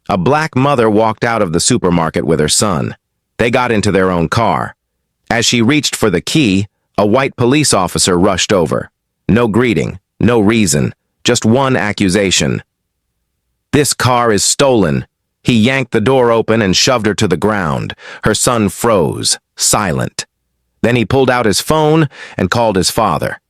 A black mother walked out of the supermarket with her son. They got into their own car. As she reached for the key, a white police officer rushed over. No greeting, no reason, just one accusation. "This car is stolen." He yanked the door open and shoved her to the ground. Her son froze, silent. Then he pulled out his phone and called his father.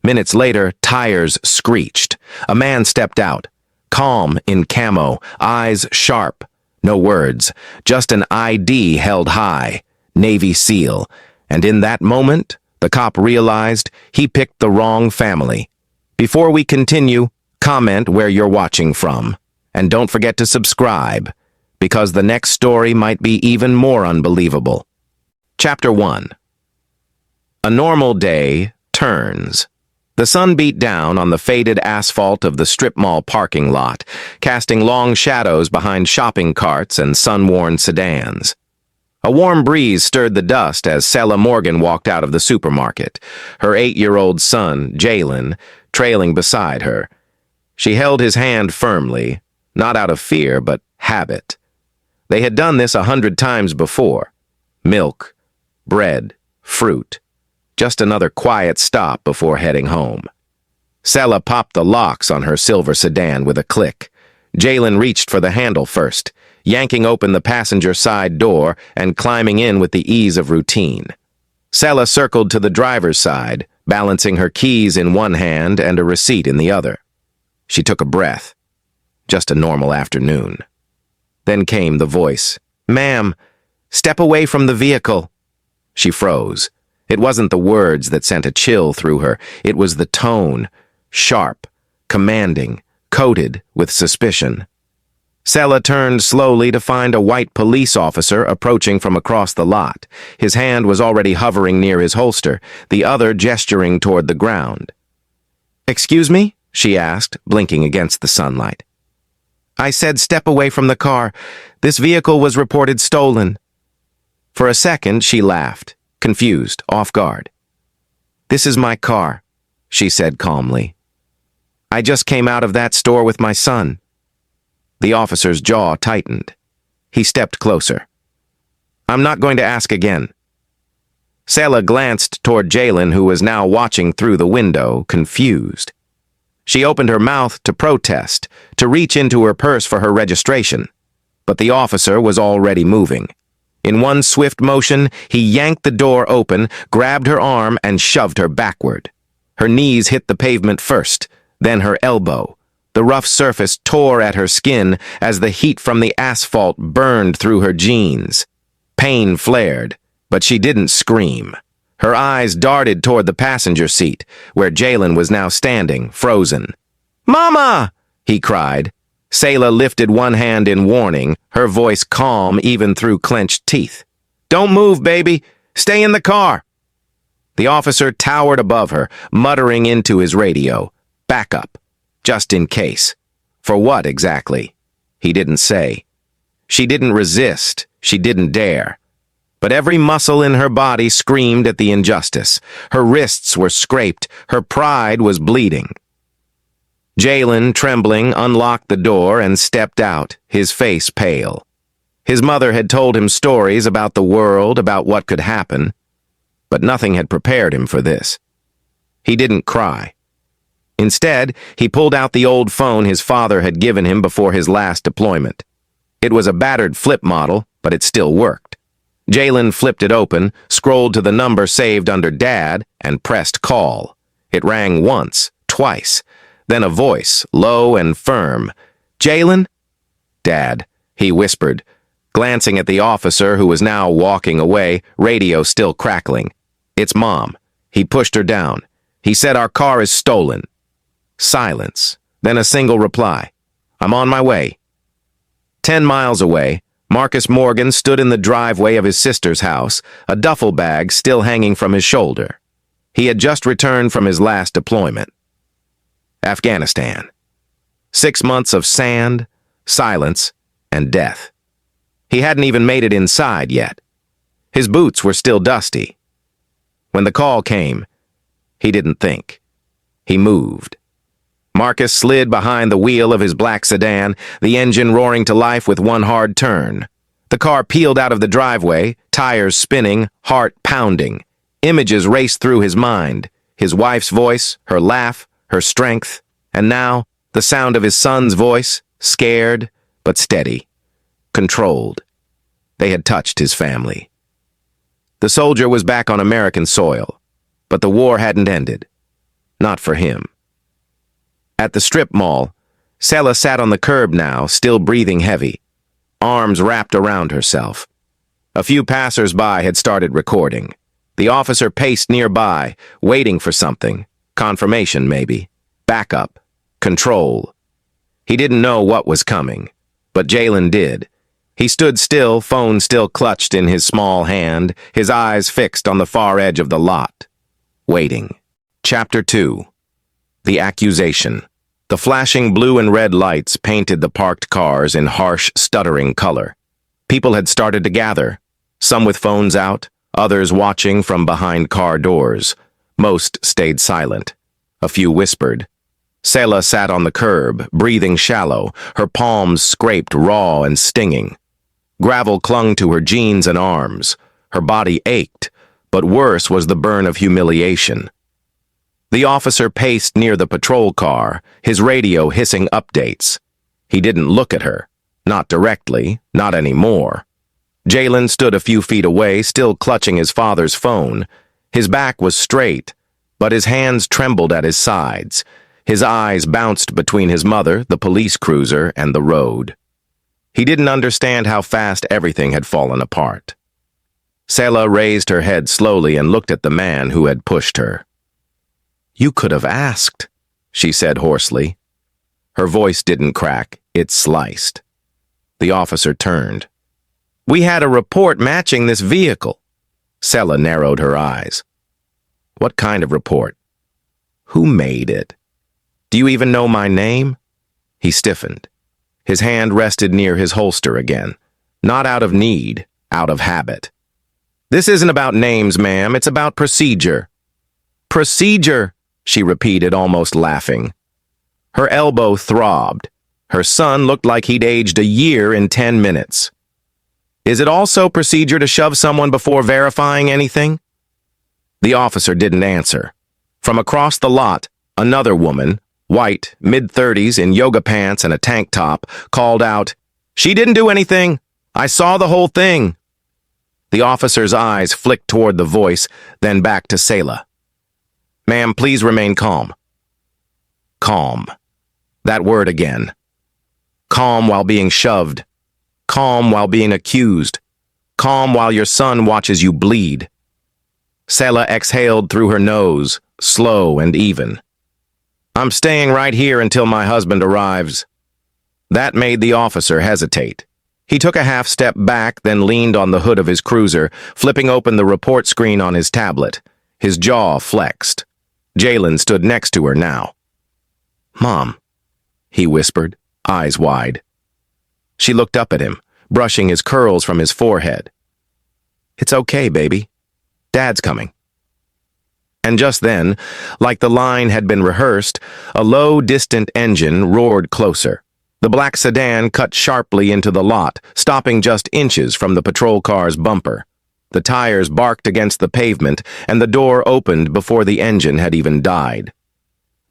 Minutes later, tires screeched. A man stepped out, calm in camo, eyes sharp. No words, just an ID held high, Navy SEAL. And in that moment, the cop realized he picked the wrong family. Before we continue, comment where you're watching from. And don't forget to subscribe, because the next story might be even more unbelievable. Chapter 1. A normal day turns. The sun beat down on the faded asphalt of the strip mall parking lot, casting long shadows behind shopping carts and sun-worn sedans. A warm breeze stirred the dust as Sela Morgan walked out of the supermarket, her 8-year-old son, Jalen, trailing beside her. She held his hand firmly, not out of fear, but habit. They had done this 100 times before. Milk, bread, fruit. Just another quiet stop before heading home. Sela popped the locks on her silver sedan with a click. Jalen reached for the handle first, yanking open the passenger side door and climbing in with the ease of routine. Sela circled to the driver's side, balancing her keys in one hand and a receipt in the other. She took a breath. Just a normal afternoon. Then came the voice. "Ma'am, step away from the vehicle." She froze. It wasn't the words that sent a chill through her. It was the tone, sharp, commanding, coated with suspicion. Sela turned slowly to find a white police officer approaching from across the lot. His hand was already hovering near his holster, the other gesturing toward the ground. "Excuse me?" she asked, blinking against the sunlight. "I said step away from the car. This vehicle was reported stolen." For a second, she laughed, confused, off guard. "This is my car," she said calmly. "I just came out of that store with my son." The officer's jaw tightened. He stepped closer. "I'm not going to ask again." Sela glanced toward Jalen, who was now watching through the window, confused. She opened her mouth to protest, to reach into her purse for her registration. But the officer was already moving. In one swift motion, he yanked the door open, grabbed her arm, and shoved her backward. Her knees hit the pavement first, then her elbow. The rough surface tore at her skin as the heat from the asphalt burned through her jeans. Pain flared, but she didn't scream. Her eyes darted toward the passenger seat, where Jalen was now standing, frozen. "Mama!" he cried. Sela lifted one hand in warning, her voice calm even through clenched teeth. "Don't move, baby. Stay in the car." The officer towered above her, muttering into his radio. "Back up. Just in case." For what exactly? He didn't say. She didn't resist. She didn't dare. But every muscle in her body screamed at the injustice. Her wrists were scraped. Her pride was bleeding. Jalen, trembling, unlocked the door and stepped out, his face pale. His mother had told him stories about the world, about what could happen, but nothing had prepared him for this. He didn't cry. Instead, he pulled out the old phone his father had given him before his last deployment. It was a battered flip model, but it still worked. Jalen flipped it open, scrolled to the number saved under Dad, and pressed call. It rang once, twice. Then a voice, low and firm. "Jalen?" "Dad," he whispered, glancing at the officer who was now walking away, radio still crackling. "It's Mom." He pushed her down. He said, "Our car is stolen." Silence, then a single reply. "I'm on my way." 10 miles away, Marcus Morgan stood in the driveway of his sister's house, a duffel bag still hanging from his shoulder. He had just returned from his last deployment. Afghanistan. 6 months of sand, silence, and death. He hadn't even made it inside yet. His boots were still dusty. When the call came, he didn't think. He moved. Marcus slid behind the wheel of his black sedan, the engine roaring to life with one hard turn. The car peeled out of the driveway, tires spinning, heart pounding. Images raced through his mind. His wife's voice, her laugh, her strength, and now the sound of his son's voice, scared but steady, controlled. They had touched his family. The soldier was back on American soil, but the war hadn't ended. Not for him. At the strip mall, Sela sat on the curb now, still breathing heavy, arms wrapped around herself. A few passers-by had started recording. The officer paced nearby, waiting for something. Confirmation, maybe. Backup. Control. He didn't know what was coming, but Jalen did. He stood still, phone still clutched in his small hand, his eyes fixed on the far edge of the lot. Waiting. Chapter 2. The Accusation. The flashing blue and red lights painted the parked cars in harsh, stuttering color. People had started to gather, some with phones out, others watching from behind car doors. Most stayed silent. A few whispered. Sela sat on the curb, breathing shallow, her palms scraped raw and stinging. Gravel clung to her jeans and arms. Her body ached, but worse was the burn of humiliation. The officer paced near the patrol car, his radio hissing updates. He didn't look at her. Not directly, not anymore. Jalen stood a few feet away, still clutching his father's phone. His back was straight, but his hands trembled at his sides. His eyes bounced between his mother, the police cruiser, and the road. He didn't understand how fast everything had fallen apart. Sela raised her head slowly and looked at the man who had pushed her. "You could have asked," she said hoarsely. Her voice didn't crack, it sliced. The officer turned. "We had a report matching this vehicle." Sela narrowed her eyes. "What kind of report? Who made it? Do you even know my name?" He stiffened. His hand rested near his holster again. Not out of need, out of habit. "This isn't about names, ma'am. It's about procedure." "Procedure," she repeated, almost laughing. Her elbow throbbed. Her son looked like he'd aged a year in 10 minutes. "Is it also procedure to shove someone before verifying anything?" The officer didn't answer. From across the lot, another woman, white, mid-30s, in yoga pants and a tank top, called out, "She didn't do anything. I saw the whole thing." The officer's eyes flicked toward the voice, then back to Sela. "Ma'am, please remain calm." Calm. That word again. Calm while being shoved. Calm while being accused. Calm while your son watches you bleed. Sela exhaled through her nose, slow and even. "I'm staying right here until my husband arrives." That made the officer hesitate. He took a half step back, then leaned on the hood of his cruiser, flipping open the report screen on his tablet. His jaw flexed. Jalen stood next to her now. "Mom," he whispered, eyes wide. She looked up at him, brushing his curls from his forehead. "It's okay, baby. Dad's coming." And just then, like the line had been rehearsed, a low, distant engine roared closer. The black sedan cut sharply into the lot, stopping just inches from the patrol car's bumper. The tires barked against the pavement, and the door opened before the engine had even died.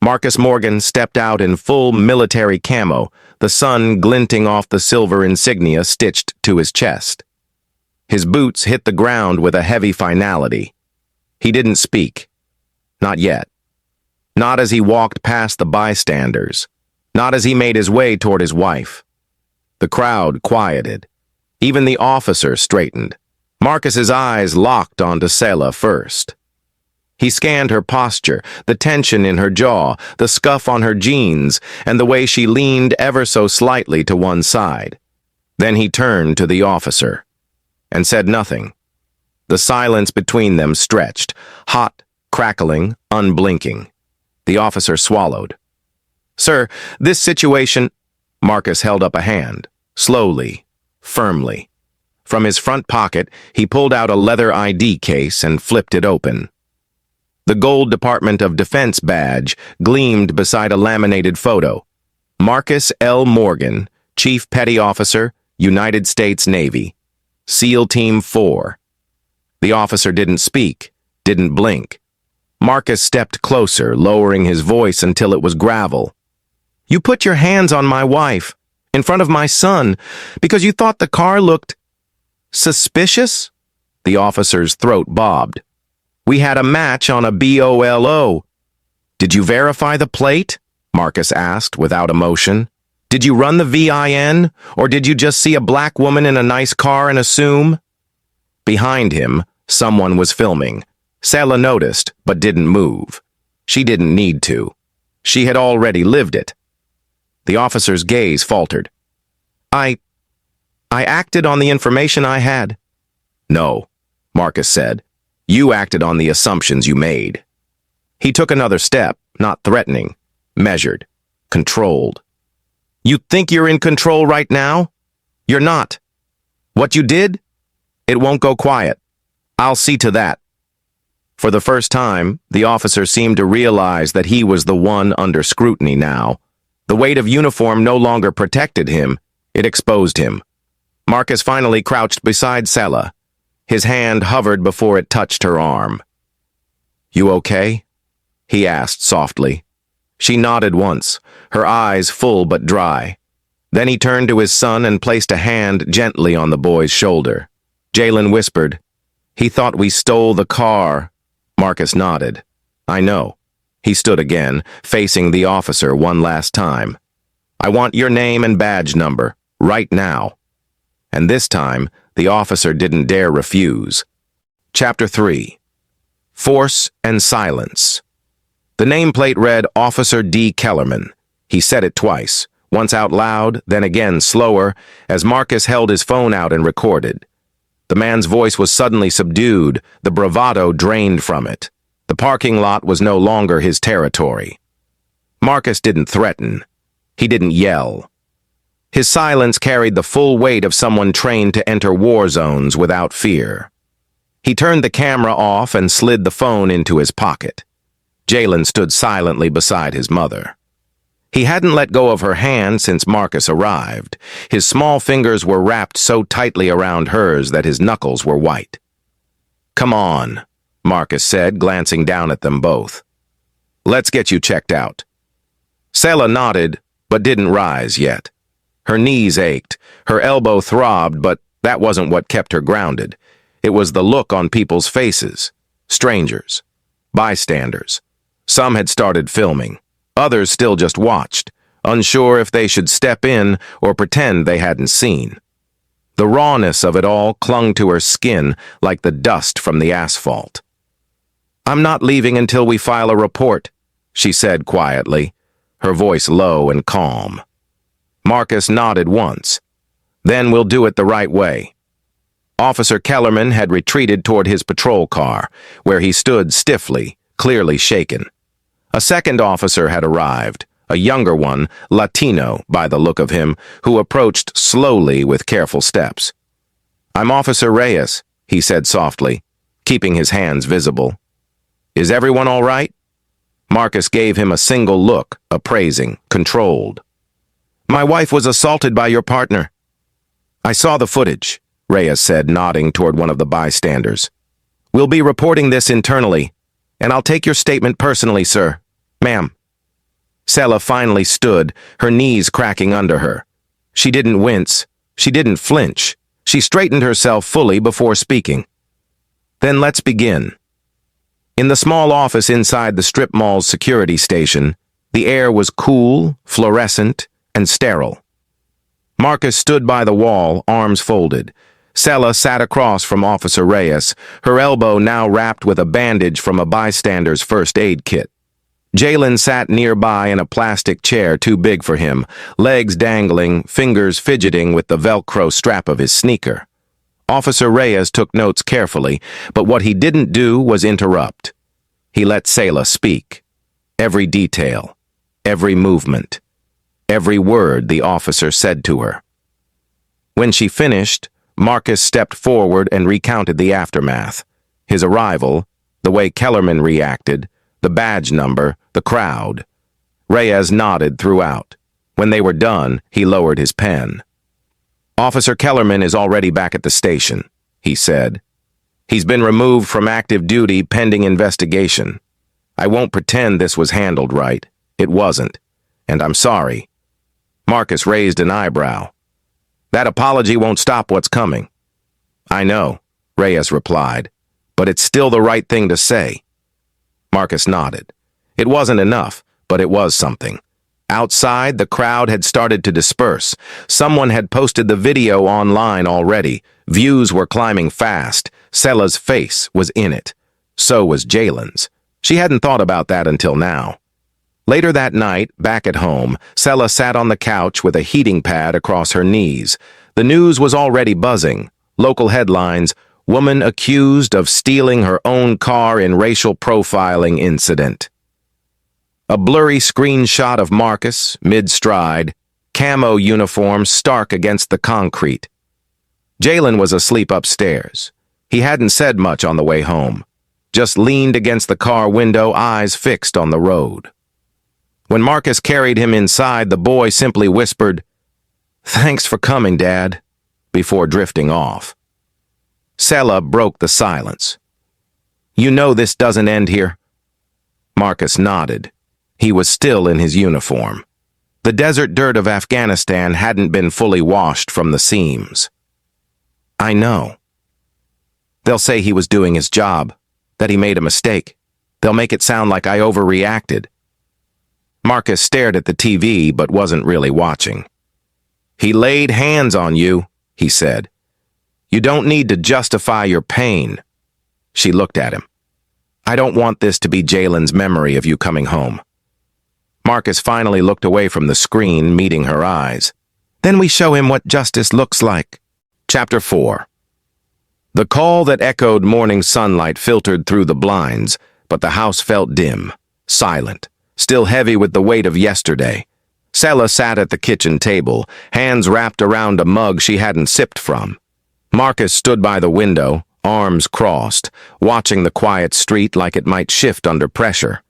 Marcus Morgan stepped out in full military camo, the sun glinting off the silver insignia stitched to his chest. His boots hit the ground with a heavy finality. He didn't speak. Not yet. Not as he walked past the bystanders. Not as he made his way toward his wife. The crowd quieted. Even the officer straightened. Marcus's eyes locked onto Sela first. He scanned her posture, the tension in her jaw, the scuff on her jeans, and the way she leaned ever so slightly to one side. Then he turned to the officer and said nothing. The silence between them stretched, hot, crackling, unblinking. The officer swallowed. "Sir, this situation—" Marcus held up a hand, slowly, firmly. From his front pocket, he pulled out a leather ID case and flipped it open. The gold Department of Defense badge gleamed beside a laminated photo. Marcus L. Morgan, Chief Petty Officer, United States Navy. SEAL Team 4. The officer didn't speak, didn't blink. Marcus stepped closer, lowering his voice until it was gravel. "You put your hands on my wife, in front of my son, because you thought the car looked suspicious?" The officer's throat bobbed. "We had a match on a BOLO. "Did you verify the plate?" Marcus asked without emotion. "Did you run the VIN, or did you just see a black woman in a nice car and assume?" Behind him, someone was filming. Selah noticed, but didn't move. She didn't need to. She had already lived it. The officer's gaze faltered. I acted on the information I had." "No," Marcus said. "You acted on the assumptions you made." He took another step, not threatening, measured, controlled. "You think you're in control right now? You're not. What you did? It won't go quiet. I'll see to that." For the first time, the officer seemed to realize that he was the one under scrutiny now. The weight of uniform no longer protected him, it exposed him. Marcus finally crouched beside Selah. His hand hovered before it touched her arm. "You okay?" he asked softly. She nodded once, her eyes full but dry. Then he turned to his son and placed a hand gently on the boy's shoulder. Jalen whispered, "He thought we stole the car." Marcus nodded. "I know." He stood again, facing the officer one last time. "I want your name and badge number, right now." And this time, the officer didn't dare refuse. Chapter 3. Force and Silence. The nameplate read Officer D. Kellerman. He said it twice, once out loud, then again slower, as Marcus held his phone out and recorded. The man's voice was suddenly subdued, the bravado drained from it. The parking lot was no longer his territory. Marcus didn't threaten. He didn't yell. His silence carried the full weight of someone trained to enter war zones without fear. He turned the camera off and slid the phone into his pocket. Jalen stood silently beside his mother. He hadn't let go of her hand since Marcus arrived. His small fingers were wrapped so tightly around hers that his knuckles were white. "Come on," Marcus said, glancing down at them both. "Let's get you checked out." Selah nodded, but didn't rise yet. Her knees ached, her elbow throbbed, but that wasn't what kept her grounded. It was the look on people's faces. Strangers. Bystanders. Some had started filming. Others still just watched, unsure if they should step in or pretend they hadn't seen. The rawness of it all clung to her skin like the dust from the asphalt. "I'm not leaving until we file a report," she said quietly, her voice low and calm. Marcus nodded once. "Then we'll do it the right way." Officer Kellerman had retreated toward his patrol car, where he stood stiffly, clearly shaken. A second officer had arrived, a younger one, Latino by the look of him, who approached slowly with careful steps. "I'm Officer Reyes," he said softly, keeping his hands visible. "Is everyone all right?" Marcus gave him a single look, appraising, controlled. "My wife was assaulted by your partner." "I saw the footage," Reyes said, nodding toward one of the bystanders. "We'll be reporting this internally, and I'll take your statement personally, sir. Ma'am." Selah finally stood, her knees cracking under her. She didn't wince. She didn't flinch. She straightened herself fully before speaking. "Then let's begin." In the small office inside the strip mall's security station, the air was cool, fluorescent, and sterile. Marcus stood by the wall, arms folded. Selah sat across from Officer Reyes, her elbow now wrapped with a bandage from a bystander's first aid kit. Jalen sat nearby in a plastic chair too big for him, legs dangling, fingers fidgeting with the Velcro strap of his sneaker. Officer Reyes took notes carefully, but what he didn't do was interrupt. He let Selah speak. Every detail, every movement, every word the officer said to her. When she finished, Marcus stepped forward and recounted the aftermath. His arrival, The way Kellerman reacted, the badge number, the crowd. Reyes nodded throughout. When they were done, he lowered his pen. "Officer Kellerman is already back at the station," he said. "He's been removed from active duty pending investigation. I won't pretend this was handled right. It wasn't. And I'm sorry." Marcus raised an eyebrow. "That apology won't stop what's coming." "I know," Reyes replied, "but it's still the right thing to say." Marcus nodded. It wasn't enough, but it was something. Outside, the crowd had started to disperse. Someone had posted the video online already. Views were climbing fast. Sella's face was in it. So was Jalen's. She hadn't thought about that until now. Later that night, back at home, Sella sat on the couch with a heating pad across her knees. The news was already buzzing. Local headlines: "Woman accused of stealing her own car in racial profiling incident." A blurry screenshot of Marcus, mid-stride, camo uniform stark against the concrete. Jalen was asleep upstairs. He hadn't said much on the way home, just leaned against the car window, eyes fixed on the road. When Marcus carried him inside, the boy simply whispered, "Thanks for coming, Dad," before drifting off. Sella broke the silence. "You know this doesn't end here?" Marcus nodded. He was still in his uniform. The desert dirt of Afghanistan hadn't been fully washed from the seams. "I know. They'll say he was doing his job, that he made a mistake. They'll make it sound like I overreacted." Marcus stared at the TV but wasn't really watching. "He laid hands on you," he said. "You don't need to justify your pain." She looked at him. "I don't want this to be Jalen's memory of you coming home." Marcus finally looked away from the screen, meeting her eyes. "Then we show him what justice looks like." Chapter 4. The call that echoed morning sunlight filtered through the blinds, but the house felt dim, silent, still heavy with the weight of yesterday. Sella sat at the kitchen table, hands wrapped around a mug she hadn't sipped from. Marcus stood by the window, arms crossed, watching the quiet street like it might shift under pressure.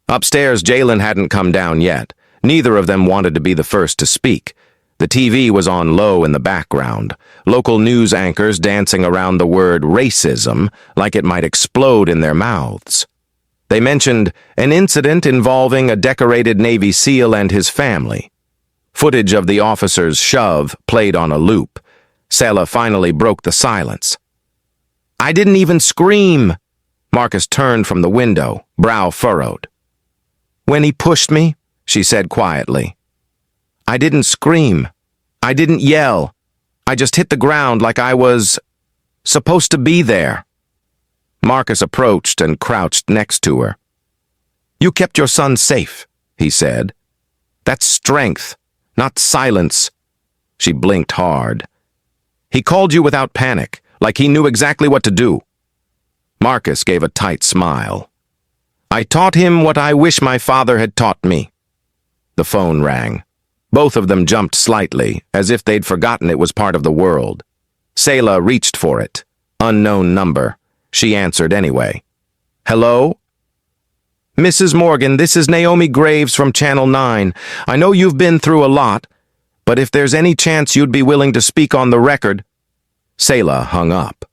Upstairs, Jalen hadn't come down yet. Neither of them wanted to be the first to speak. The TV was on low in the background, local news anchors dancing around the word racism like it might explode in their mouths. They mentioned an incident involving a decorated Navy SEAL and his family. Footage of the officer's shove played on a loop. Sella finally broke the silence. "I didn't even scream." Marcus turned from the window, brow furrowed. "When he pushed me," she said quietly. "I didn't scream. I didn't yell. I just hit the ground like I was supposed to be there." Marcus approached and crouched next to her. "You kept your son safe," he said. "That's strength, not silence." She blinked hard. "He called you without panic, like he knew exactly what to do." Marcus gave a tight smile. "I taught him what I wish my father had taught me." The phone rang. Both of them jumped slightly, as if they'd forgotten it was part of the world. Sela reached for it. Unknown number. She answered anyway. "Hello?" "Mrs. Morgan, this is Naomi Graves from Channel 9. I know you've been through a lot, but if there's any chance you'd be willing to speak on the record..." Sela hung up.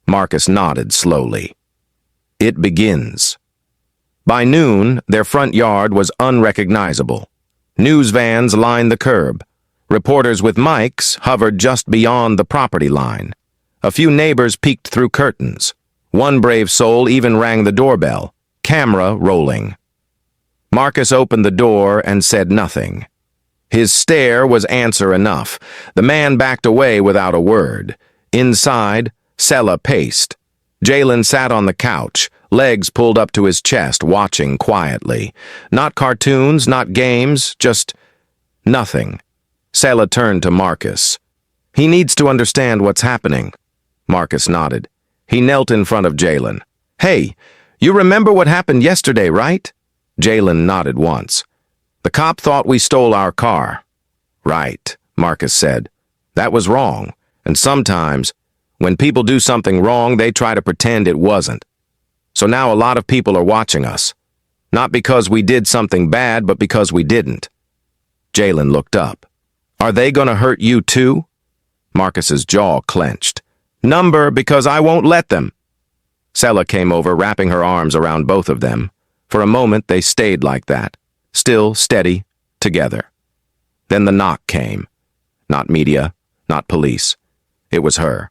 Marcus nodded slowly. "It begins." By noon, their front yard was unrecognizable. News vans lined the curb. Reporters with mics hovered just beyond the property line. A few neighbors peeked through curtains. One brave soul even rang the doorbell, camera rolling. Marcus opened the door and said nothing. His stare was answer enough. The man backed away without a word. Inside, Sella paced. Jalen sat on the couch, legs pulled up to his chest, watching quietly. Not cartoons, not games, just nothing. Sella turned to Marcus. "He needs to understand what's happening." Marcus nodded. He knelt in front of Jalen. "Hey, you remember what happened yesterday, right?" Jalen nodded once. "The cop thought we stole our car." "Right," Marcus said. "That was wrong, and sometimes, when people do something wrong, they try to pretend it wasn't." So now a lot of people are watching us. Not because we did something bad, but because we didn't. Jalen looked up. Are they gonna hurt you too? Marcus's jaw clenched. Number, because I won't let them. Sela came over, wrapping her arms around both of them. For a moment, they stayed like that, still steady, together. Then the knock came. Not media, not police. It was her.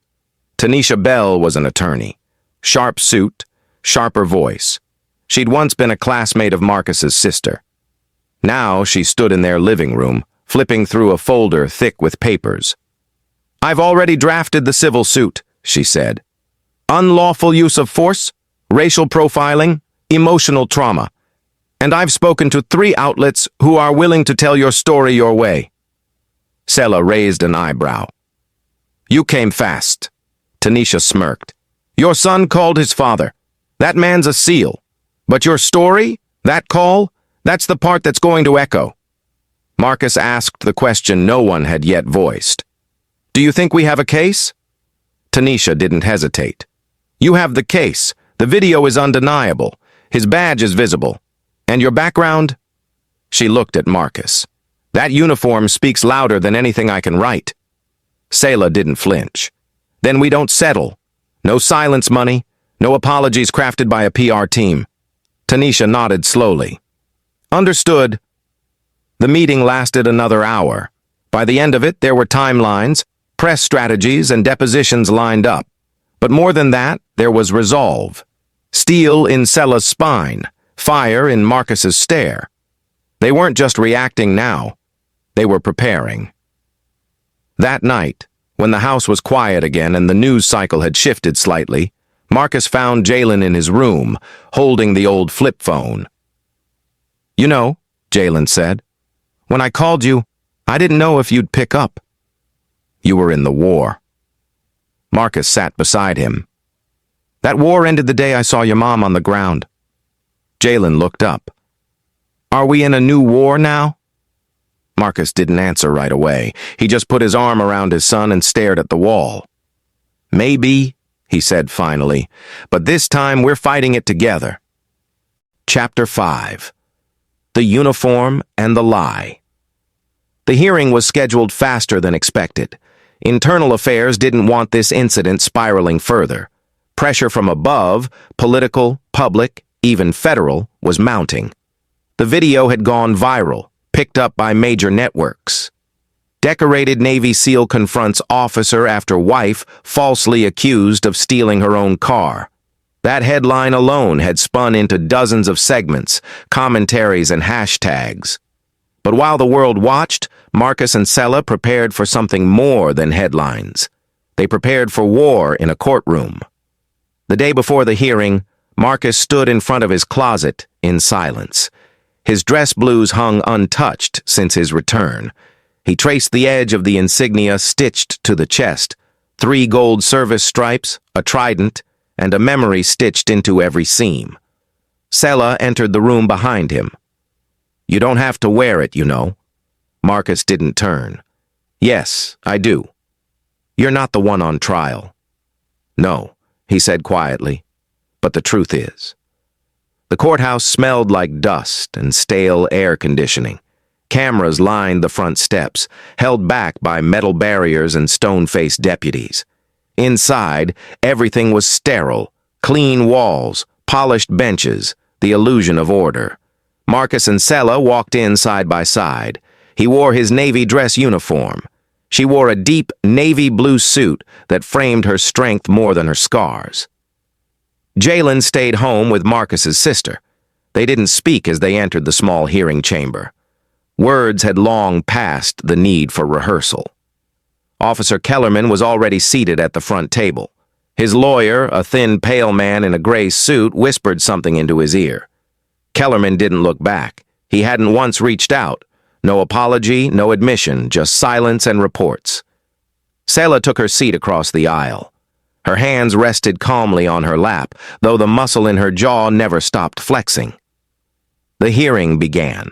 Tanisha Bell was an attorney. Sharp suit, sharper voice. She'd once been a classmate of Marcus's sister. Now she stood in their living room, flipping through a folder thick with papers. I've already drafted the civil suit, she said. Unlawful use of force, racial profiling, emotional trauma. And I've spoken to 3 outlets who are willing to tell your story your way. Sela raised an eyebrow. You came fast. Tanisha smirked. Your son called his father. That man's a SEAL. But your story, that call, that's the part that's going to echo. Marcus asked the question no one had yet voiced. Do you think we have a case? Tanisha didn't hesitate. You have the case. The video is undeniable. His badge is visible. And your background? She looked at Marcus. That uniform speaks louder than anything I can write. Sela didn't flinch. Then we don't settle. No silence money, no apologies crafted by a PR team. Tanisha nodded slowly. Understood. The meeting lasted another hour. By the end of it, there were timelines, press strategies, and depositions lined up. But more than that, there was resolve. Steel in Sela's spine, fire in Marcus's stare. They weren't just reacting now. They were preparing. That night, when the house was quiet again and the news cycle had shifted slightly, Marcus found Jalen in his room, holding the old flip phone. You know, Jalen said, when I called you, I didn't know if you'd pick up. You were in the war. Marcus sat beside him. That war ended the day I saw your mom on the ground. Jalen looked up. Are we in a new war now? Marcus didn't answer right away. He just put his arm around his son and stared at the wall. Maybe, he said finally, but this time we're fighting it together. Chapter 5. The Uniform and the Lie. The hearing was scheduled faster than expected. Internal Affairs didn't want this incident spiraling further. Pressure from above, political, public, even federal, was mounting. The video had gone viral, picked up by major networks. Decorated Navy SEAL confronts officer after wife falsely accused of stealing her own car. That headline alone had spun into dozens of segments, commentaries, and hashtags. But while the world watched, Marcus and Sela prepared for something more than headlines. They prepared for war in a courtroom. The day before the hearing, Marcus stood in front of his closet in silence. His dress blues hung untouched since his return. He traced the edge of the insignia stitched to the chest, 3 gold service stripes, a trident, and a memory stitched into every seam. Sela entered the room behind him. You don't have to wear it, you know. Marcus didn't turn. Yes, I do. You're not the one on trial. No, he said quietly, but the truth is. The courthouse smelled like dust and stale air conditioning. Cameras lined the front steps, held back by metal barriers and stone-faced deputies. Inside, everything was sterile, clean walls, polished benches, the illusion of order. Marcus and Sela walked in side by side. He wore his navy dress uniform. She wore a deep navy blue suit that framed her strength more than her scars. Jalen stayed home with Marcus's sister. They didn't speak as they entered the small hearing chamber. Words had long passed the need for rehearsal. Officer Kellerman was already seated at the front table. His lawyer, a thin, pale man in a gray suit, whispered something into his ear. Kellerman didn't look back. He hadn't once reached out. No apology, no admission, just silence and reports. Sela took her seat across the aisle. Her hands rested calmly on her lap, though the muscle in her jaw never stopped flexing. The hearing began.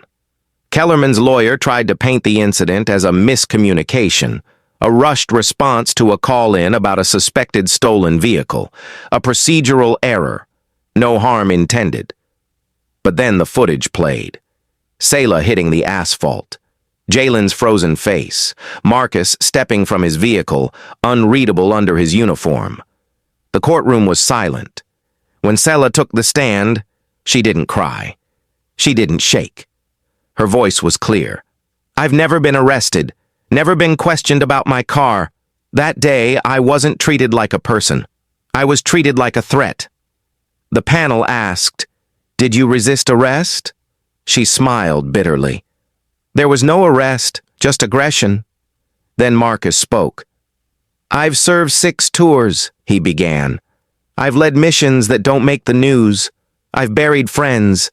Kellerman's lawyer tried to paint the incident as a miscommunication, a rushed response to a call-in about a suspected stolen vehicle, a procedural error. No harm intended. But then the footage played. Selah hitting the asphalt. Jalen's frozen face. Marcus stepping from his vehicle, unreadable under his uniform. The courtroom was silent. When Selah took the stand, she didn't cry. She didn't shake. Her voice was clear. "I've never been arrested, never been questioned about my car. That day, I wasn't treated like a person. I was treated like a threat." The panel asked, "Did you resist arrest?" She smiled bitterly. "There was no arrest, just aggression." Then Marcus spoke. "I've served 6 tours," he began. "I've led missions that don't make the news. I've buried friends.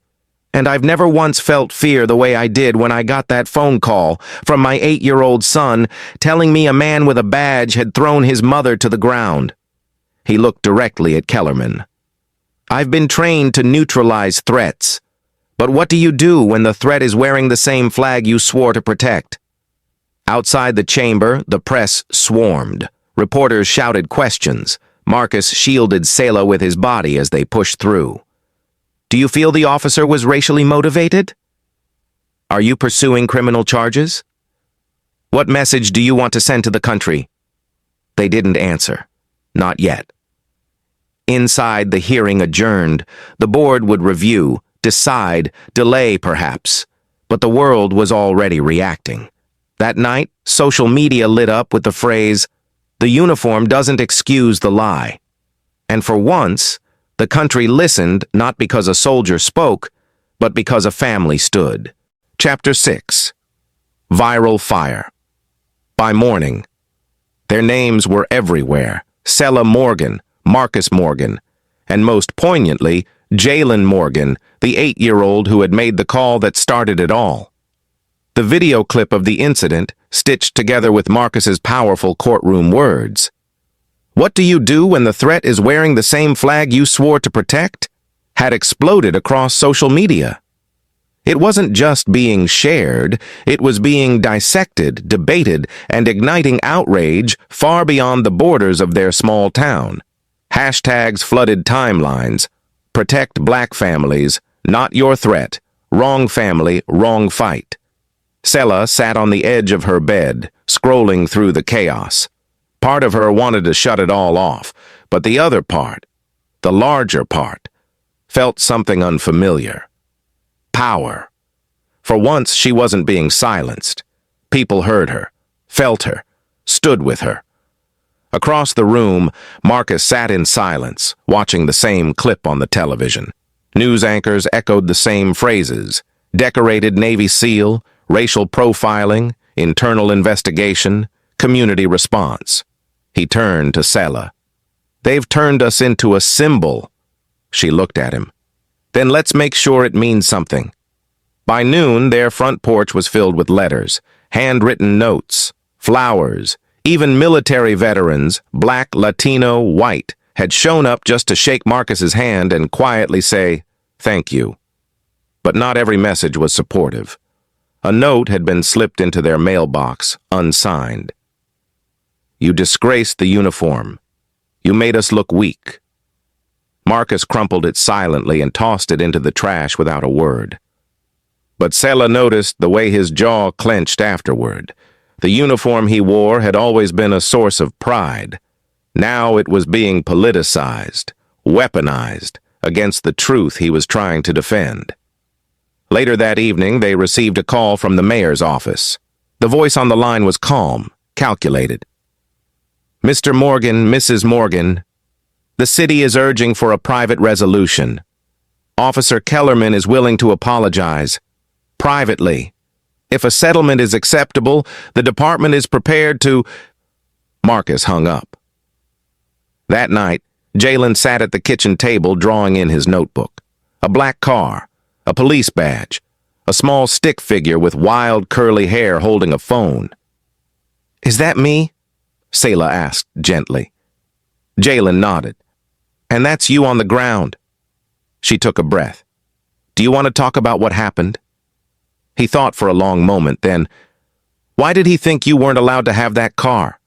And I've never once felt fear the way I did when I got that phone call from my 8-year-old son telling me a man with a badge had thrown his mother to the ground." He looked directly at Kellerman. "I've been trained to neutralize threats. But what do you do when the threat is wearing the same flag you swore to protect?" Outside the chamber, the press swarmed. Reporters shouted questions. Marcus shielded Selah with his body as they pushed through. "Do you feel the officer was racially motivated? Are you pursuing criminal charges? What message do you want to send to the country?" They didn't answer. Not yet. Inside, the hearing adjourned. The board would review, decide, delay perhaps. But the world was already reacting. That night, social media lit up with the phrase, "The uniform doesn't excuse the lie." And for once, the country listened not because a soldier spoke, but because a family stood. Chapter 6. Viral Fire. By morning, their names were everywhere. Selah Morgan, Marcus Morgan, and most poignantly, Jalen Morgan, the 8-year-old who had made the call that started it all. The video clip of the incident, stitched together with Marcus's powerful courtroom words. "What do you do when the threat is wearing the same flag you swore to protect?" had exploded across social media. It wasn't just being shared, it was being dissected, debated, and igniting outrage far beyond the borders of their small town. Hashtags flooded timelines. Protect black families, not your threat. Wrong family, wrong fight. Selah sat on the edge of her bed, scrolling through the chaos. Part of her wanted to shut it all off, but the other part, the larger part, felt something unfamiliar. Power. For once, she wasn't being silenced. People heard her, felt her, stood with her. Across the room, Marcus sat in silence, watching the same clip on the television. News anchors echoed the same phrases: decorated Navy SEAL, racial profiling, internal investigation, community response. He turned to Selah. "They've turned us into a symbol." She looked at him. "Then let's make sure it means something." By noon, their front porch was filled with letters, handwritten notes, flowers. Even military veterans, black, Latino, white, had shown up just to shake Marcus's hand and quietly say, "Thank you." But not every message was supportive. A note had been slipped into their mailbox, unsigned. "You disgraced the uniform. You made us look weak." Marcus crumpled it silently and tossed it into the trash without a word. But Selah noticed the way his jaw clenched afterward. The uniform he wore had always been a source of pride. Now it was being politicized, weaponized, against the truth he was trying to defend. Later that evening, they received a call from the mayor's office. The voice on the line was calm, calculated. "Mr. Morgan, Mrs. Morgan, the city is urging for a private resolution. Officer Kellerman is willing to apologize. Privately. If a settlement is acceptable, the department is prepared to—" Marcus hung up. That night, Jalen sat at the kitchen table drawing in his notebook. A black car, a police badge, a small stick figure with wild curly hair holding a phone. "Is that me?" Selah asked gently. Jalen nodded. "And that's you on the ground." She took a breath. "Do you want to talk about what happened?" He thought for a long moment, then, "Why did he think you weren't allowed to have that car?"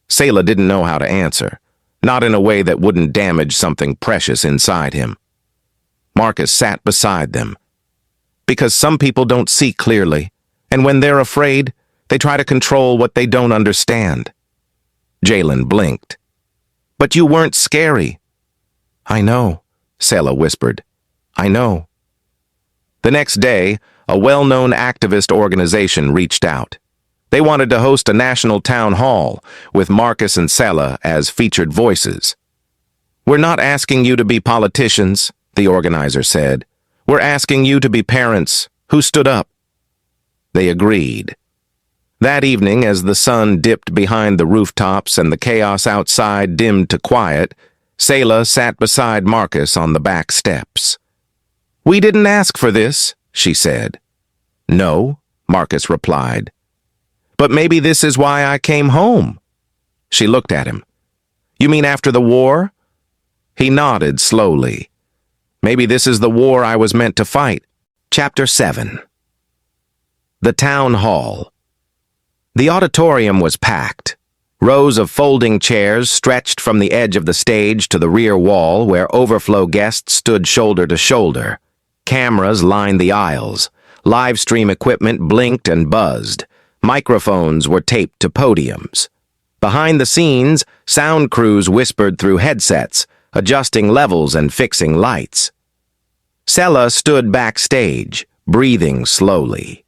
Selah didn't know how to answer, not in a way that wouldn't damage something precious inside him. Marcus sat beside them. Because some people don't see clearly, and when they're afraid, they try to control what they don't understand. Jalen blinked. But you weren't scary. I know, Selah whispered. I know. The next day, a well-known activist organization reached out. They wanted to host a national town hall with Marcus and Selah as featured voices. We're not asking you to be politicians, the organizer said. We're asking you to be parents who stood up. They agreed. That evening, as the sun dipped behind the rooftops and the chaos outside dimmed to quiet, Selah sat beside Marcus on the back steps. We didn't ask for this, she said. No, Marcus replied. But maybe this is why I came home. She looked at him. You mean after the war? He nodded slowly. Maybe this is the war I was meant to fight. Chapter 7. The Town Hall. The auditorium was packed. Rows of folding chairs stretched from the edge of the stage to the rear wall where overflow guests stood shoulder to shoulder. Cameras lined the aisles. Live stream equipment blinked and buzzed. Microphones were taped to podiums. Behind the scenes, sound crews whispered through headsets, adjusting levels and fixing lights. Selah stood backstage, breathing slowly.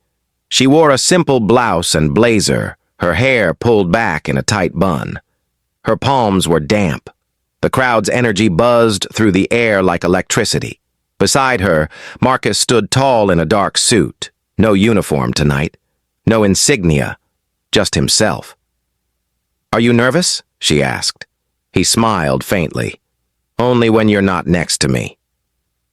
She wore a simple blouse and blazer, her hair pulled back in a tight bun. Her palms were damp. The crowd's energy buzzed through the air like electricity. Beside her, Marcus stood tall in a dark suit. No uniform tonight. No insignia. Just himself. Are you nervous? She asked. He smiled faintly. Only when you're not next to me.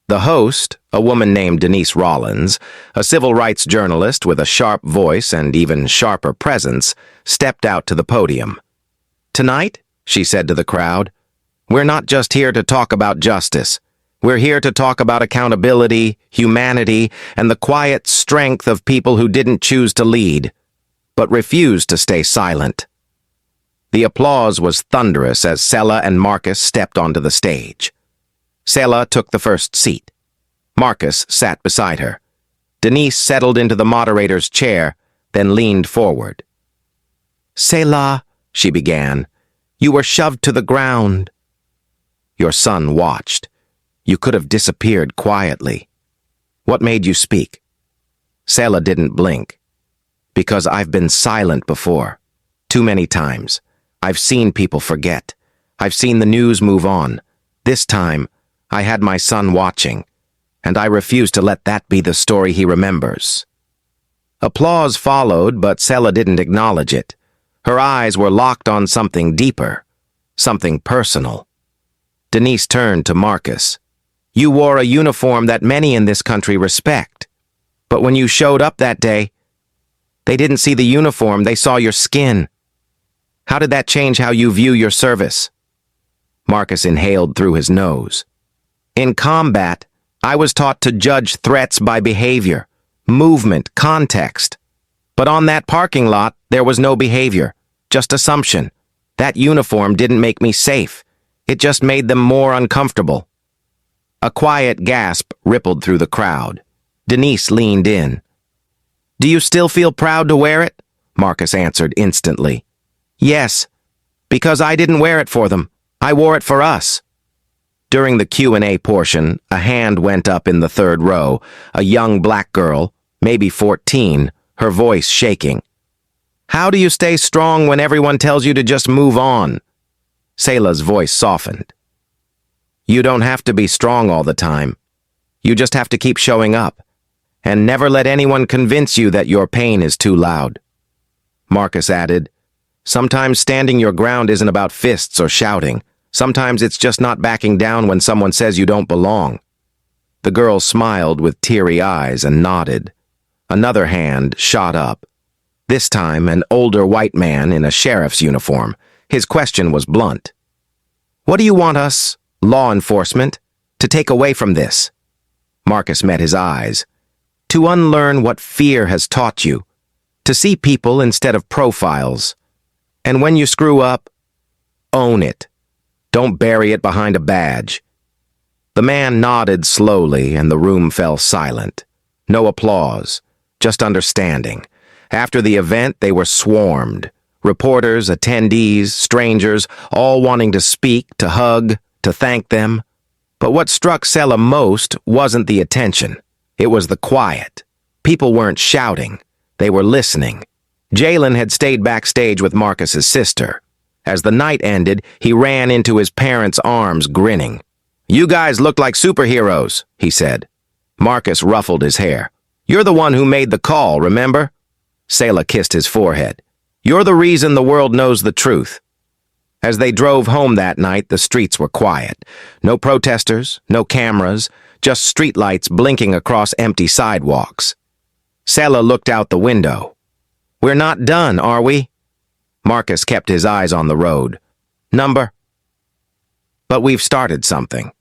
The host, a woman named Denise Rollins, a civil rights journalist with a sharp voice and even sharper presence, stepped out to the podium. Tonight, she said to the crowd, we're not just here to talk about justice. We're here to talk about accountability, humanity, and the quiet strength of people who didn't choose to lead, but refused to stay silent. The applause was thunderous as Selah and Marcus stepped onto the stage. Selah took the first seat. Marcus sat beside her. Denise settled into the moderator's chair, then leaned forward. Selah, she began, you were shoved to the ground. Your son watched. You could have disappeared quietly. What made you speak? Selah didn't blink. Because I've been silent before. Too many times. I've seen people forget. I've seen the news move on. This time, I had my son watching, and I refuse to let that be the story he remembers. Applause followed, but Selah didn't acknowledge it. Her eyes were locked on something deeper, something personal. Denise turned to Marcus. You wore a uniform that many in this country respect. But when you showed up that day, they didn't see the uniform, they saw your skin. How did that change how you view your service? Marcus inhaled through his nose. In combat, I was taught to judge threats by behavior, movement, context. But on that parking lot, there was no behavior, just assumption. That uniform didn't make me safe. It just made them more uncomfortable. A quiet gasp rippled through the crowd. Denise leaned in. Do you still feel proud to wear it? Marcus answered instantly. Yes, because I didn't wear it for them. I wore it for us. During the Q&A portion, a hand went up in the third row, a young black girl, maybe 14, her voice shaking. How do you stay strong when everyone tells you to just move on? Selah's voice softened. You don't have to be strong all the time. You just have to keep showing up, and never let anyone convince you that your pain is too loud. Marcus added, sometimes standing your ground isn't about fists or shouting. Sometimes it's just not backing down when someone says you don't belong. The girl smiled with teary eyes and nodded. Another hand shot up. This time, an older white man in a sheriff's uniform. His question was blunt. What do you want us, law enforcement, to take away from this? Marcus met his eyes. To unlearn what fear has taught you. To see people instead of profiles. And when you screw up, own it. Don't bury it behind a badge. The man nodded slowly, and the room fell silent. No applause, just understanding. After the event, they were swarmed. Reporters, attendees, strangers, all wanting to speak, to hug, to thank them. But what struck Sela most wasn't the attention. It was the quiet. People weren't shouting. They were listening. Jalen had stayed backstage with Marcus's sister. As the night ended, he ran into his parents' arms, grinning. "You guys look like superheroes," he said. Marcus ruffled his hair. "You're the one who made the call, remember?" Sela kissed his forehead. "You're the reason the world knows the truth." As they drove home that night, the streets were quiet. No protesters, no cameras, just streetlights blinking across empty sidewalks. Sela looked out the window. "We're not done, are we?" Marcus kept his eyes on the road. "Number?" "But we've started something."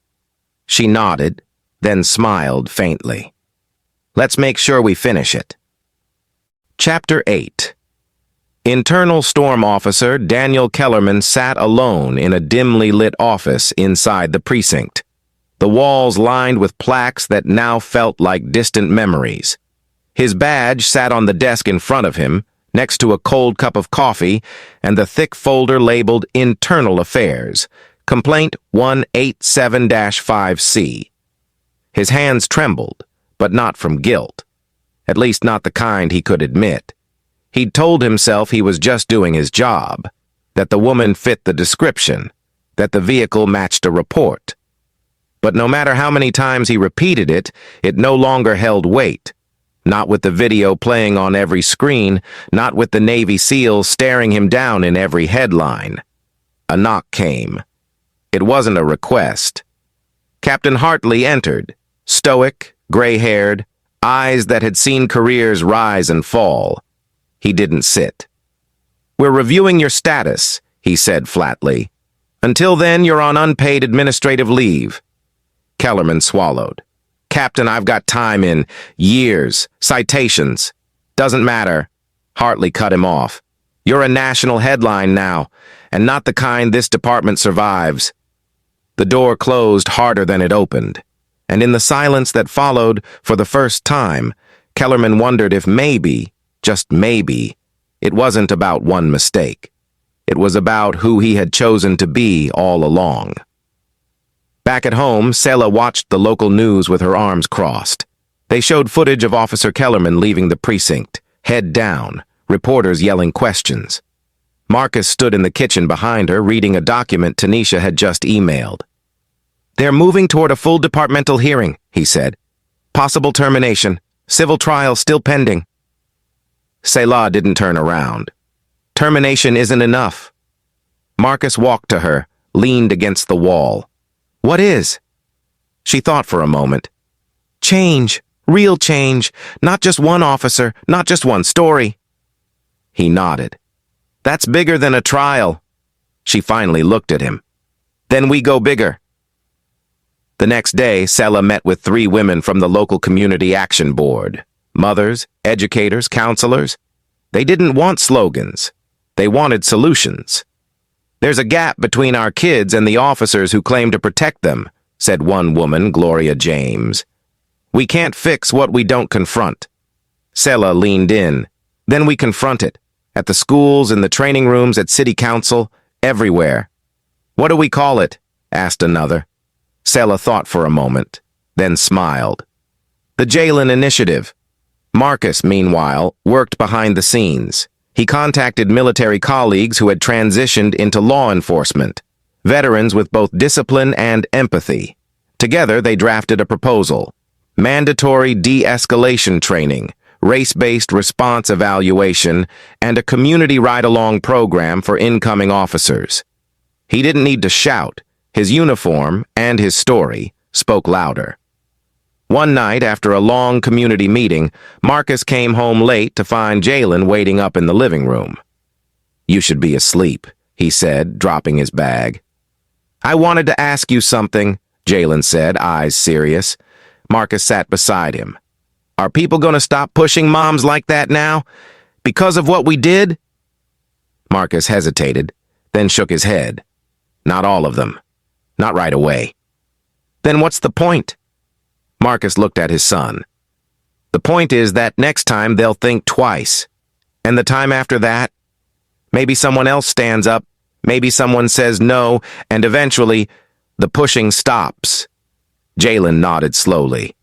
She nodded, then smiled faintly. "Let's make sure we finish it." Chapter 8. Internal Storm Officer Daniel Kellerman sat alone in a dimly lit office inside the precinct, the walls lined with plaques that now felt like distant memories. His badge sat on the desk in front of him, next to a cold cup of coffee and the thick folder labeled Internal Affairs, Complaint 187-5C. His hands trembled, but not from guilt. At least not the kind he could admit. He'd told himself he was just doing his job, that the woman fit the description, that the vehicle matched a report. But no matter how many times he repeated it, it no longer held weight. Not with the video playing on every screen, not with the Navy SEALs staring him down in every headline. A knock came. It wasn't a request. Captain Hartley entered, stoic, gray-haired, eyes that had seen careers rise and fall. He didn't sit. "We're reviewing your status," he said flatly. "Until then, you're on unpaid administrative leave." Kellerman swallowed. "Captain, I've got time in years, citations. Doesn't matter." Hartley cut him off. "You're a national headline now, and not the kind this department survives." The door closed harder than it opened, and in the silence that followed, for the first time, Kellerman wondered if maybe, just maybe, it wasn't about one mistake. It was about who he had chosen to be all along. Back at home, Sela watched the local news with her arms crossed. They showed footage of Officer Kellerman leaving the precinct, head down, reporters yelling questions. Marcus stood in the kitchen behind her, reading a document Tanisha had just emailed. "They're moving toward a full departmental hearing," he said. "Possible termination. Civil trial still pending." Selah didn't turn around. "Termination isn't enough." Marcus walked to her, leaned against the wall. "What is?" She thought for a moment. "Change. Real change. Not just one officer, not just one story." He nodded. "That's bigger than a trial." She finally looked at him. "Then we go bigger." The next day, Sela met with 3 women from the local community action board. Mothers, educators, counselors. They didn't want slogans. They wanted solutions. "There's a gap between our kids and the officers who claim to protect them," said one woman, Gloria James. "We can't fix what we don't confront." Sela leaned in. "Then we confront it. At the schools, in the training rooms, at city council, everywhere." "What do we call it?" asked another. Sela thought for a moment, then smiled. "The Jalen Initiative." Marcus, meanwhile, worked behind the scenes. He contacted military colleagues who had transitioned into law enforcement, veterans with both discipline and empathy. Together, they drafted a proposal: mandatory de-escalation training, race-based response evaluation, and a community ride-along program for incoming officers. He didn't need to shout. His uniform and his story spoke louder. One night, after a long community meeting, Marcus came home late to find Jalen waiting up in the living room. "You should be asleep," he said, dropping his bag. "I wanted to ask you something," Jalen said, eyes serious. Marcus sat beside him. "Are people going to stop pushing moms like that now? Because of what we did?" Marcus hesitated, then shook his head. "Not all of them. Not right away." Then what's the point? Marcus looked at his son. The point is that next time they'll think twice. And the time after that, maybe someone else stands up, maybe someone says no, and eventually, the pushing stops. Jalen nodded slowly.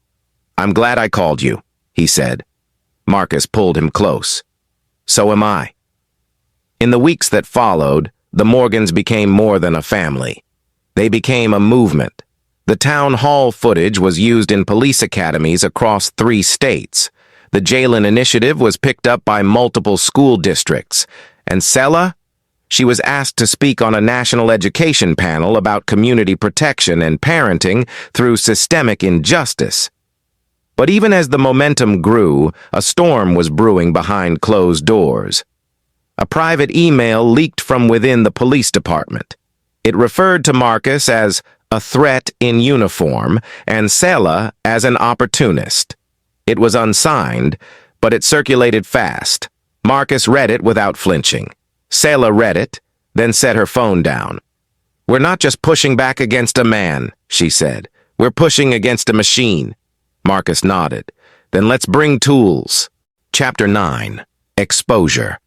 I'm glad I called you, he said. Marcus pulled him close. So am I. In the weeks that followed, the Morgans became more than a family. They became a movement. The town hall footage was used in police academies across 3 states. The Jalen initiative was picked up by multiple school districts. And Sela? She was asked to speak on a national education panel about community protection and parenting through systemic injustice. But even as the momentum grew, a storm was brewing behind closed doors. A private email leaked from within the police department. It referred to Marcus as a threat in uniform and Sela as an opportunist. It was unsigned, but it circulated fast. Marcus read it without flinching. Sela read it, then set her phone down. We're not just pushing back against a man, she said. We're pushing against a machine. Marcus nodded. Then let's bring tools. Chapter 9. Exposure.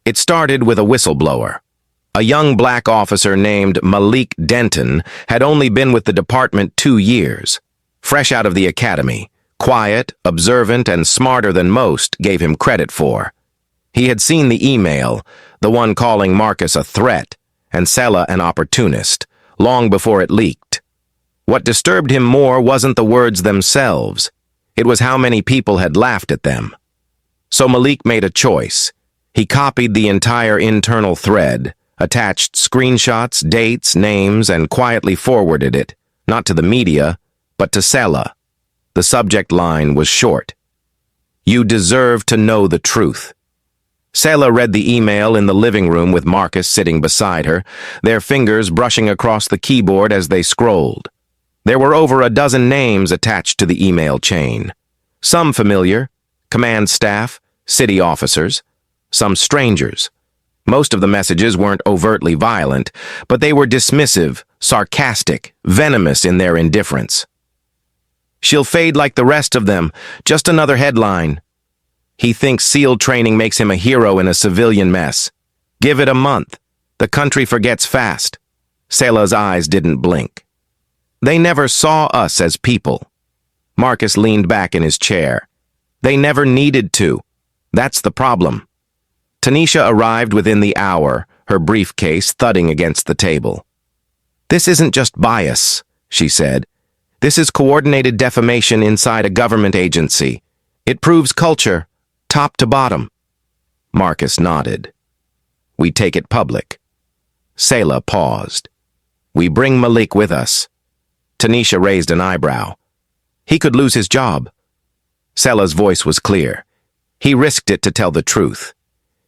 It started with a whistleblower. A young black officer named Malik Denton had only been with the department 2 years. Fresh out of the academy, quiet, observant, and smarter than most gave him credit for. He had seen the email, the one calling Marcus a threat, and Sela an opportunist, long before it leaked. What disturbed him more wasn't the words themselves. It was how many people had laughed at them. So Malik made a choice. He copied the entire internal thread, attached screenshots, dates, names, and quietly forwarded it, not to the media, but to Sela. The subject line was short. You deserve to know the truth. Sela read the email in the living room with Marcus sitting beside her, their fingers brushing across the keyboard as they scrolled. There were over a dozen names attached to the email chain. Some familiar, command staff, city officers, some strangers. Most of the messages weren't overtly violent, but they were dismissive, sarcastic, venomous in their indifference. She'll fade like the rest of them, just another headline. He thinks SEAL training makes him a hero in a civilian mess. Give it a month. The country forgets fast. Sela's eyes didn't blink. They never saw us as people. Marcus leaned back in his chair. They never needed to. That's the problem. Tanisha arrived within the hour, her briefcase thudding against the table. This isn't just bias, she said. This is coordinated defamation inside a government agency. It proves culture, top to bottom. Marcus nodded. We take it public. Sela paused. We bring Malik with us. Tanisha raised an eyebrow. He could lose his job. Sela's voice was clear. He risked it to tell the truth.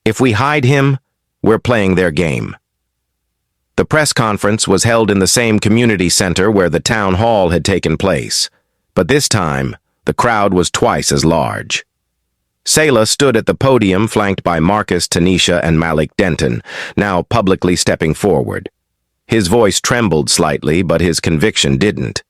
If we hide him, we're playing their game. The press conference was held in the same community center where the town hall had taken place, but this time, the crowd was twice as large. Sela stood at the podium flanked by Marcus, Tanisha, and Malik Denton, now publicly stepping forward. His voice trembled slightly, but his conviction didn't.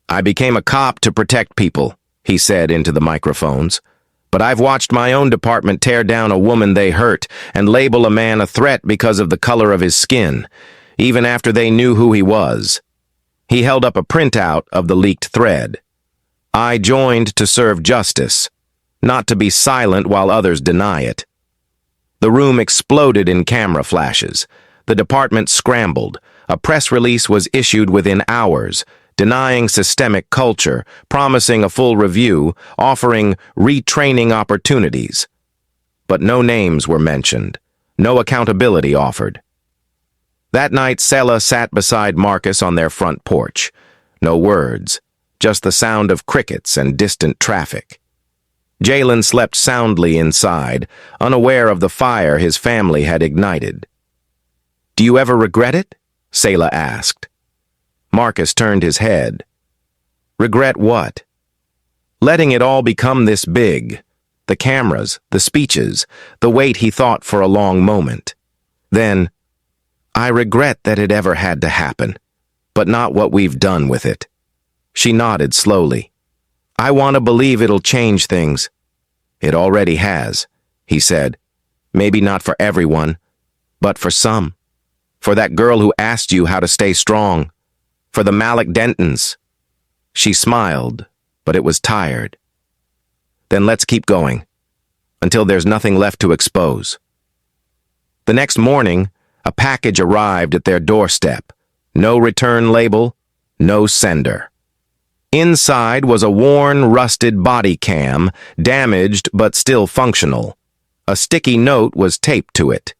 I became a cop to protect people, he said into the microphones. But I've watched my own department tear down a woman they hurt and label a man a threat because of the color of his skin, even after they knew who he was. He held up a printout of the leaked thread. I joined to serve justice, not to be silent while others deny it. The room exploded in camera flashes. The department scrambled. A press release was issued within hours, denying systemic culture, promising a full review, offering retraining opportunities. But no names were mentioned, no accountability offered. That night, Sela sat beside Marcus on their front porch. No words, just the sound of crickets and distant traffic. Jalen slept soundly inside, unaware of the fire his family had ignited. Do you ever regret it? Sela asked. Marcus turned his head. Regret what? Letting it all become this big. The cameras, the speeches, the wait he thought for a long moment. Then, I regret that it ever had to happen, but not what we've done with it. She nodded slowly. I want to believe it'll change things. It already has, he said. Maybe not for everyone, but for some. For that girl who asked you how to stay strong. For the Malik Dentons. She smiled, but it was tired. Then let's keep going, until there's nothing left to expose. The next morning, a package arrived at their doorstep. No return label, no sender. Inside was a worn, rusted body cam, damaged but still functional. A sticky note was taped to it.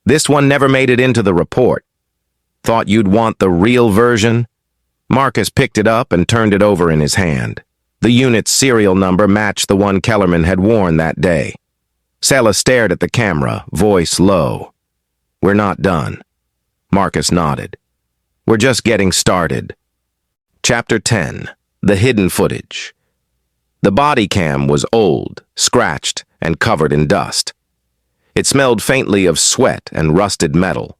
This one never made it into the report. Thought you'd want the real version? Marcus picked it up and turned it over in his hand. The unit's serial number matched the one Kellerman had worn that day. Sela stared at the camera, voice low. We're not done. Marcus nodded. We're just getting started. Chapter 10. The Hidden Footage. The body cam was old, scratched, and covered in dust. It smelled faintly of sweat and rusted metal.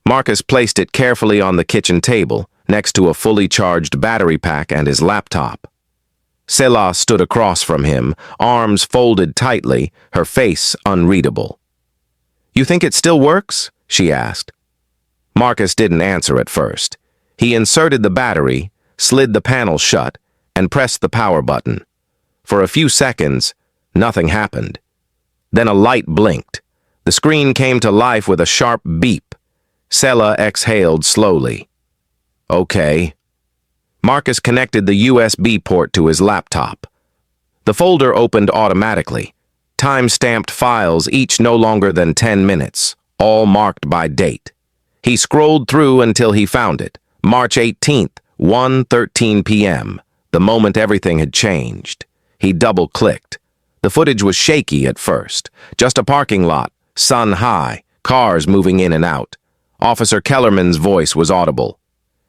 Marcus placed it carefully on the kitchen table, next to a fully charged battery pack and his laptop. Sela stood across from him, arms folded tightly, her face unreadable. You think it still works? She asked. Marcus didn't answer at first. He inserted the battery, slid the panel shut, and pressed the power button. For a few seconds, nothing happened. Then a light blinked. The screen came to life with a sharp beep. Sela exhaled slowly. Okay. Marcus connected the USB port to his laptop. The folder opened automatically. Time-stamped files, each no longer than 10 minutes, all marked by date. He scrolled through until he found it. March 18th, 1:13 p.m., the moment everything had changed. He double-clicked. The footage was shaky at first. Just a parking lot, sun high, cars moving in and out. Officer Kellerman's voice was audible.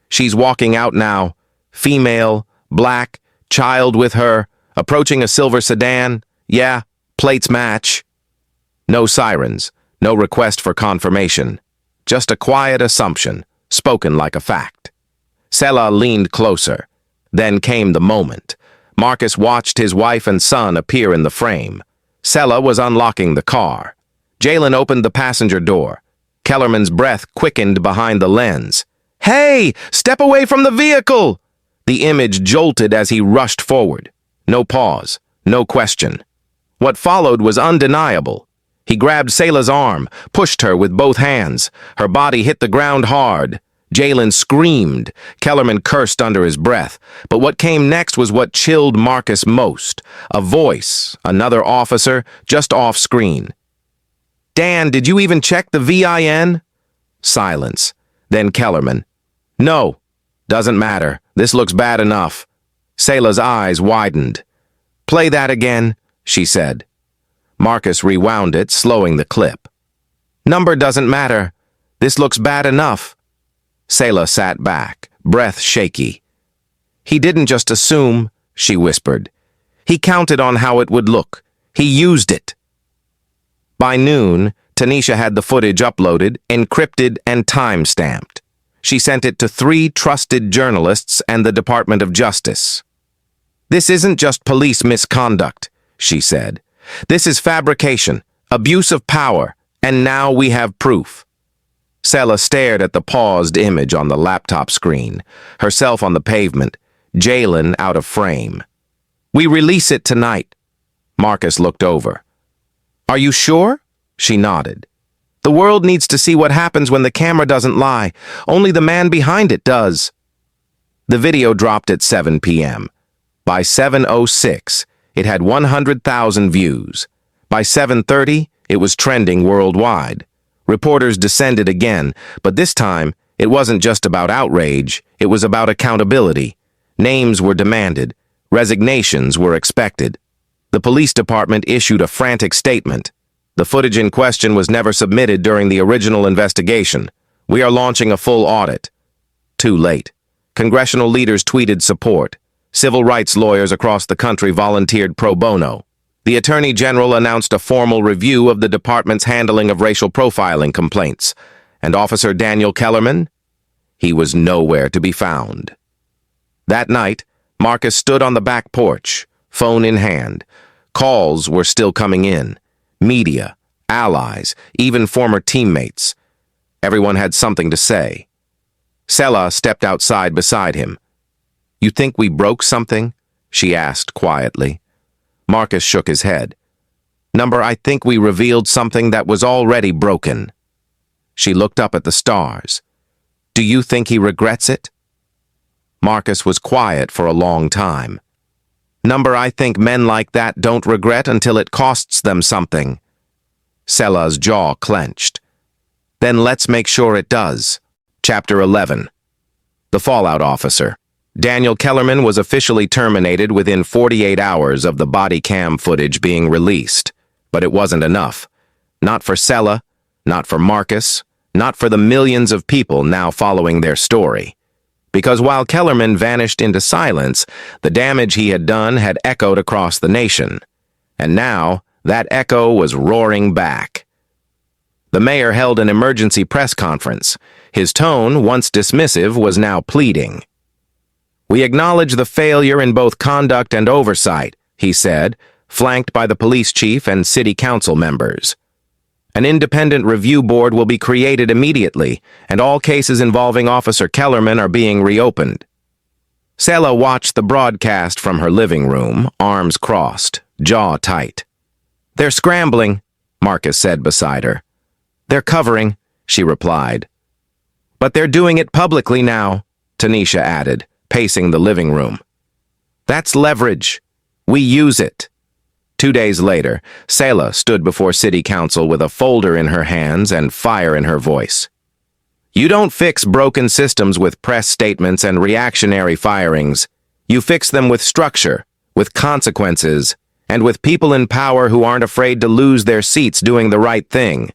She's walking out now. Female, black, child with her, approaching a silver sedan. Yeah, plates match. No sirens, no request for confirmation. Just a quiet assumption, spoken like a fact. Sela leaned closer. Then came the moment. Marcus watched his wife and son appear in the frame. Sela was unlocking the car. Jalen opened the passenger door. Kellerman's breath quickened behind the lens. Hey, step away from the vehicle! The image jolted as he rushed forward. No pause, no question. What followed was undeniable. He grabbed Sela's arm, pushed her with both hands. Her body hit the ground hard. Jalen screamed. Kellerman cursed under his breath. But what came next was what chilled Marcus most. A voice, another officer, just off screen. Dan, did you even check the VIN? Silence. Then Kellerman. No. Doesn't matter. This looks bad enough. Sela's eyes widened. Play that again, she said. Marcus rewound it, slowing the clip. Number doesn't matter. This looks bad enough. Sela sat back, breath shaky. He didn't just assume, she whispered. He counted on how it would look. He used it. By noon, Tanisha had the footage uploaded, encrypted, and time-stamped. She sent it to 3 trusted journalists and the Department of Justice. This isn't just police misconduct, she said. This is fabrication, abuse of power, and now we have proof. Sela stared at the paused image on the laptop screen, herself on the pavement, Jalen out of frame. We release it tonight. Marcus looked over. Are you sure? She nodded. The world needs to see what happens when the camera doesn't lie. Only the man behind it does. The video dropped at 7 p.m. By 7:06, it had 100,000 views. By 7:30, it was trending worldwide. Reporters descended again, but this time, it wasn't just about outrage, it was about accountability. Names were demanded. Resignations were expected. The police department issued a frantic statement. The footage in question was never submitted during the original investigation. We are launching a full audit. Too late. Congressional leaders tweeted support. Civil rights lawyers across the country volunteered pro bono. The Attorney General announced a formal review of the department's handling of racial profiling complaints. And Officer Daniel Kellerman? He was nowhere to be found. That night, Marcus stood on the back porch, phone in hand. Calls were still coming in. Media, allies, even former teammates. Everyone had something to say. Sela stepped outside beside him. "You think we broke something?" she asked quietly. Marcus shook his head. "Number, I think we revealed something that was already broken." She looked up at the stars. "Do you think he regrets it?" Marcus was quiet for a long time. "Number, I think men like that don't regret until it costs them something." Sela's jaw clenched. "Then let's make sure it does." Chapter 11. The Fallout Officer. Daniel Kellerman was officially terminated within 48 hours of the body cam footage being released. But it wasn't enough. Not for Sela, not for Marcus, not for the millions of people now following their story. Because while Kellerman vanished into silence, the damage he had done had echoed across the nation. And now, that echo was roaring back. The mayor held an emergency press conference. His tone, once dismissive, was now pleading. "We acknowledge the failure in both conduct and oversight," he said, flanked by the police chief and city council members. "An independent review board will be created immediately, and all cases involving Officer Kellerman are being reopened." Sela watched the broadcast from her living room, arms crossed, jaw tight. "They're scrambling," Marcus said beside her. "They're covering," she replied. "But they're doing it publicly now," Tanisha added, pacing the living room. "That's leverage. We use it." 2 days later, Sela stood before city council with a folder in her hands and fire in her voice. "You don't fix broken systems with press statements and reactionary firings. You fix them with structure, with consequences, and with people in power who aren't afraid to lose their seats doing the right thing."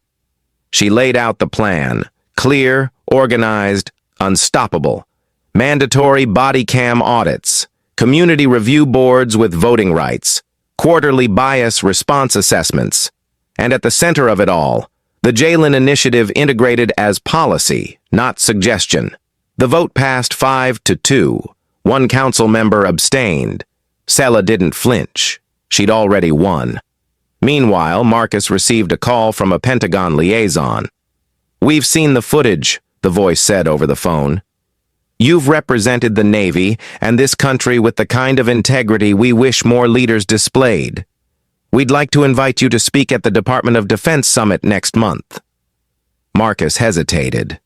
She laid out the plan, clear, organized, unstoppable. Mandatory body cam audits, community review boards with voting rights, quarterly bias response assessments, and at the center of it all, the Jalen Initiative integrated as policy, not suggestion. The vote passed 5-2. One council member abstained. Sela didn't flinch. She'd already won. Meanwhile, Marcus received a call from a Pentagon liaison. "We've seen the footage," the voice said over the phone. "You've represented the Navy and this country with the kind of integrity we wish more leaders displayed. We'd like to invite you to speak at the Department of Defense Summit next month." Marcus hesitated.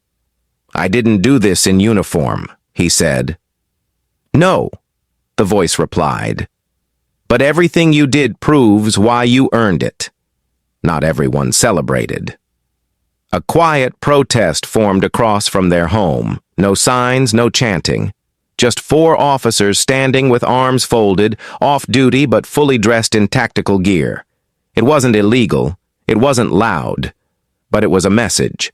"I didn't do this in uniform," he said. "No," the voice replied. "But everything you did proves why you earned it." Not everyone celebrated. A quiet protest formed across from their home. No signs, no chanting. Just 4 officers standing with arms folded, off-duty but fully dressed in tactical gear. It wasn't illegal. It wasn't loud. But it was a message.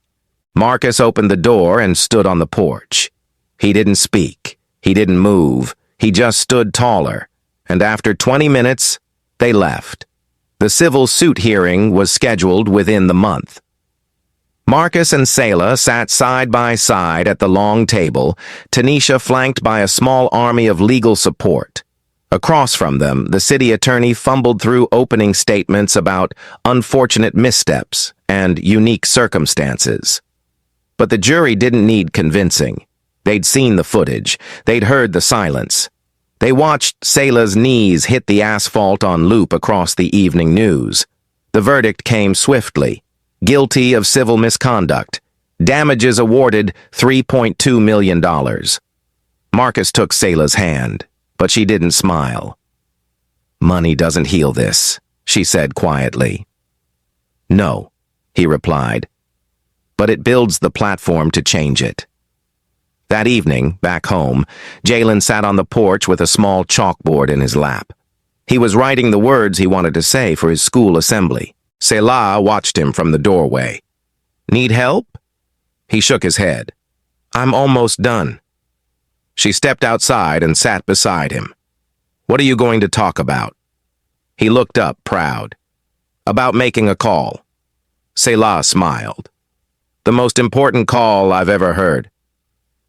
Marcus opened the door and stood on the porch. He didn't speak. He didn't move. He just stood taller. And after 20 minutes, they left. The civil suit hearing was scheduled within the month. Marcus and Sela sat side by side at the long table, Tanisha flanked by a small army of legal support. Across from them, the city attorney fumbled through opening statements about unfortunate missteps and unique circumstances. But the jury didn't need convincing. They'd seen the footage. They'd heard the silence. They watched Sela's knees hit the asphalt on loop across the evening news. The verdict came swiftly. Guilty of civil misconduct. Damages awarded $3.2 million. Marcus took Sela's hand, but she didn't smile. "Money doesn't heal this," she said quietly. "No," he replied. "But it builds the platform to change it." That evening, back home, Jalen sat on the porch with a small chalkboard in his lap. He was writing the words he wanted to say for his school assembly. Sela watched him from the doorway. "Need help?" He shook his head. "I'm almost done." She stepped outside and sat beside him. "What are you going to talk about?" He looked up, proud. "About making a call." Sela smiled. "The most important call I've ever heard."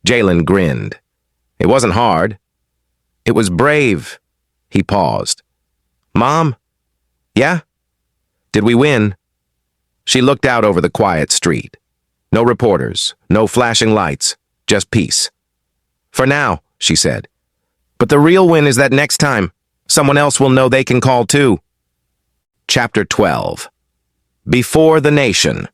Jalen grinned. "It wasn't hard. It was brave. He paused. Mom? Yeah? Did we win? She looked out over the quiet street. No reporters, no flashing lights, just peace. For now, she said. But the real win is that next time, someone else will know they can call too. Chapter 12. Before the Nation.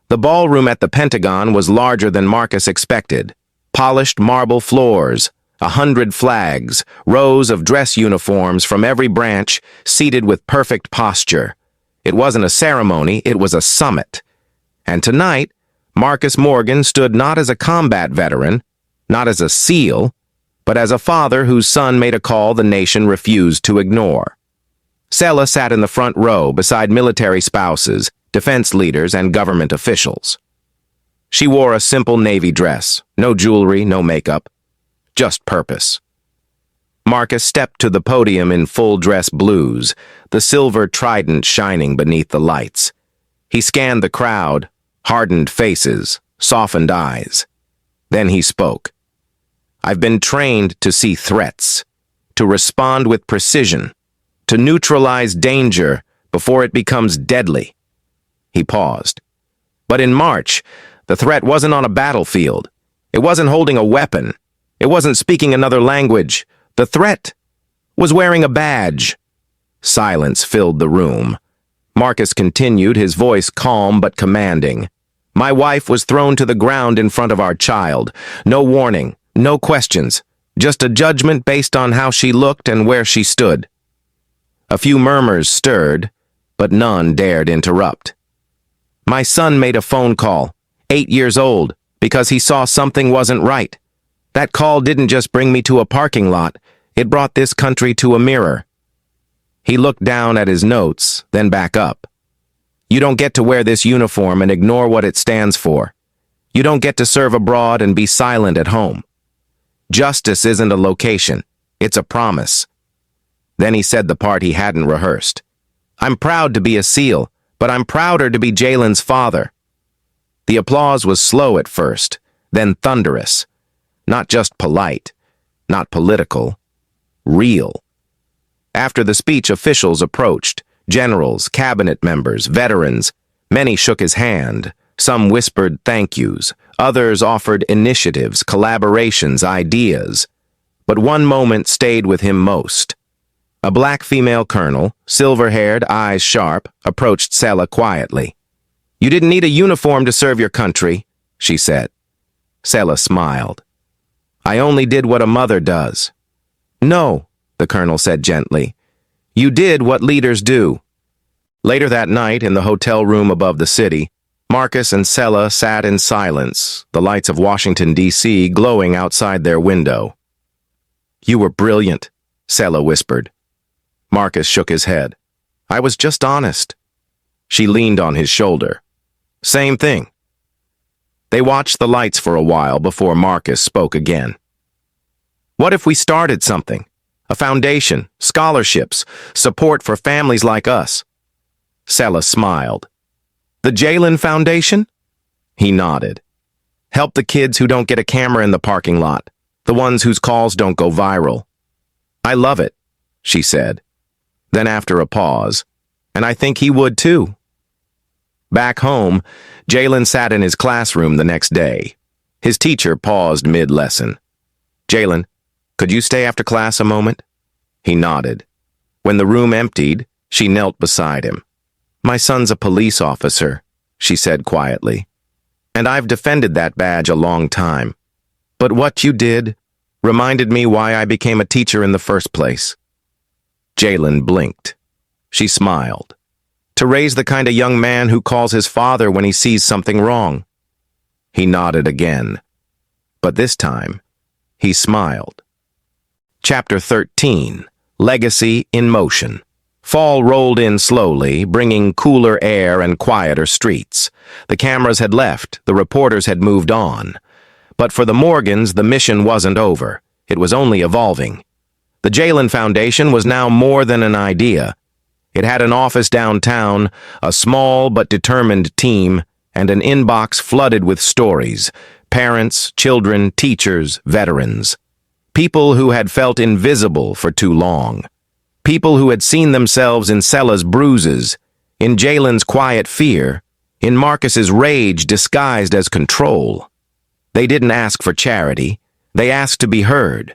The ballroom at the Pentagon was larger than Marcus expected. Polished marble floors, 100 flags, rows of dress uniforms from every branch, seated with perfect posture. It wasn't a ceremony, it was a summit. And tonight, Marcus Morgan stood not as a combat veteran, not as a SEAL, but as a father whose son made a call the nation refused to ignore. Sela sat in the front row beside military spouses, defense leaders, and government officials. She wore a simple navy dress, no jewelry, no makeup, just purpose. Marcus stepped to the podium in full-dress blues, the silver trident shining beneath the lights. He scanned the crowd, hardened faces, softened eyes. Then he spoke. I've been trained to see threats, to respond with precision, to neutralize danger before it becomes deadly. He paused. But in March, the threat wasn't on a battlefield. It wasn't holding a weapon. It wasn't speaking another language. The threat was wearing a badge. Silence filled the room. Marcus continued, his voice calm but commanding. My wife was thrown to the ground in front of our child. No warning, no questions, just a judgment based on how she looked and where she stood. A few murmurs stirred, but none dared interrupt. My son made a phone call, 8 years old, because he saw something wasn't right. That call didn't just bring me to a parking lot, it brought this country to a mirror. He looked down at his notes, then back up. You don't get to wear this uniform and ignore what it stands for. You don't get to serve abroad and be silent at home. Justice isn't a location, it's a promise. Then he said the part he hadn't rehearsed. I'm proud to be a SEAL, but I'm prouder to be Jalen's father. The applause was slow at first, then thunderous. Not just polite, not political, real. After the speech, officials approached, generals, cabinet members, veterans. Many shook his hand. Some whispered thank yous. Others offered initiatives, collaborations, ideas. But one moment stayed with him most. A black female colonel, silver-haired, eyes sharp, approached Sela quietly. You didn't need a uniform to serve your country, she said. Sela smiled. I only did what a mother does. No, the colonel said gently. You did what leaders do. Later that night, in the hotel room above the city, Marcus and Sela sat in silence, the lights of Washington, D.C. glowing outside their window. You were brilliant, Sela whispered. Marcus shook his head. I was just honest. She leaned on his shoulder. Same thing. They watched the lights for a while before Marcus spoke again. What if we started something? A foundation, scholarships, support for families like us. Sela smiled. The Jalen Foundation? He nodded. Help the kids who don't get a camera in the parking lot, the ones whose calls don't go viral. I love it, she said. Then after a pause, and I think he would too. Back home, Jalen sat in his classroom the next day. His teacher paused mid-lesson. Jalen, could you stay after class a moment? He nodded. When the room emptied, she knelt beside him. My son's a police officer, she said quietly. And I've defended that badge a long time. But what you did reminded me why I became a teacher in the first place. Jalen blinked. She smiled. To raise the kind of young man who calls his father when he sees something wrong. He nodded again. But this time, he smiled. Chapter 13. Legacy in Motion. Fall rolled in slowly, bringing cooler air and quieter streets. The cameras had left, the reporters had moved on. But for the Morgans, the mission wasn't over. It was only evolving. The Jalen Foundation was now more than an idea. It had an office downtown, a small but determined team, and an inbox flooded with stories. Parents, children, teachers, veterans. People who had felt invisible for too long. People who had seen themselves in Selah's bruises, in Jalen's quiet fear, in Marcus's rage disguised as control. They didn't ask for charity. They asked to be heard.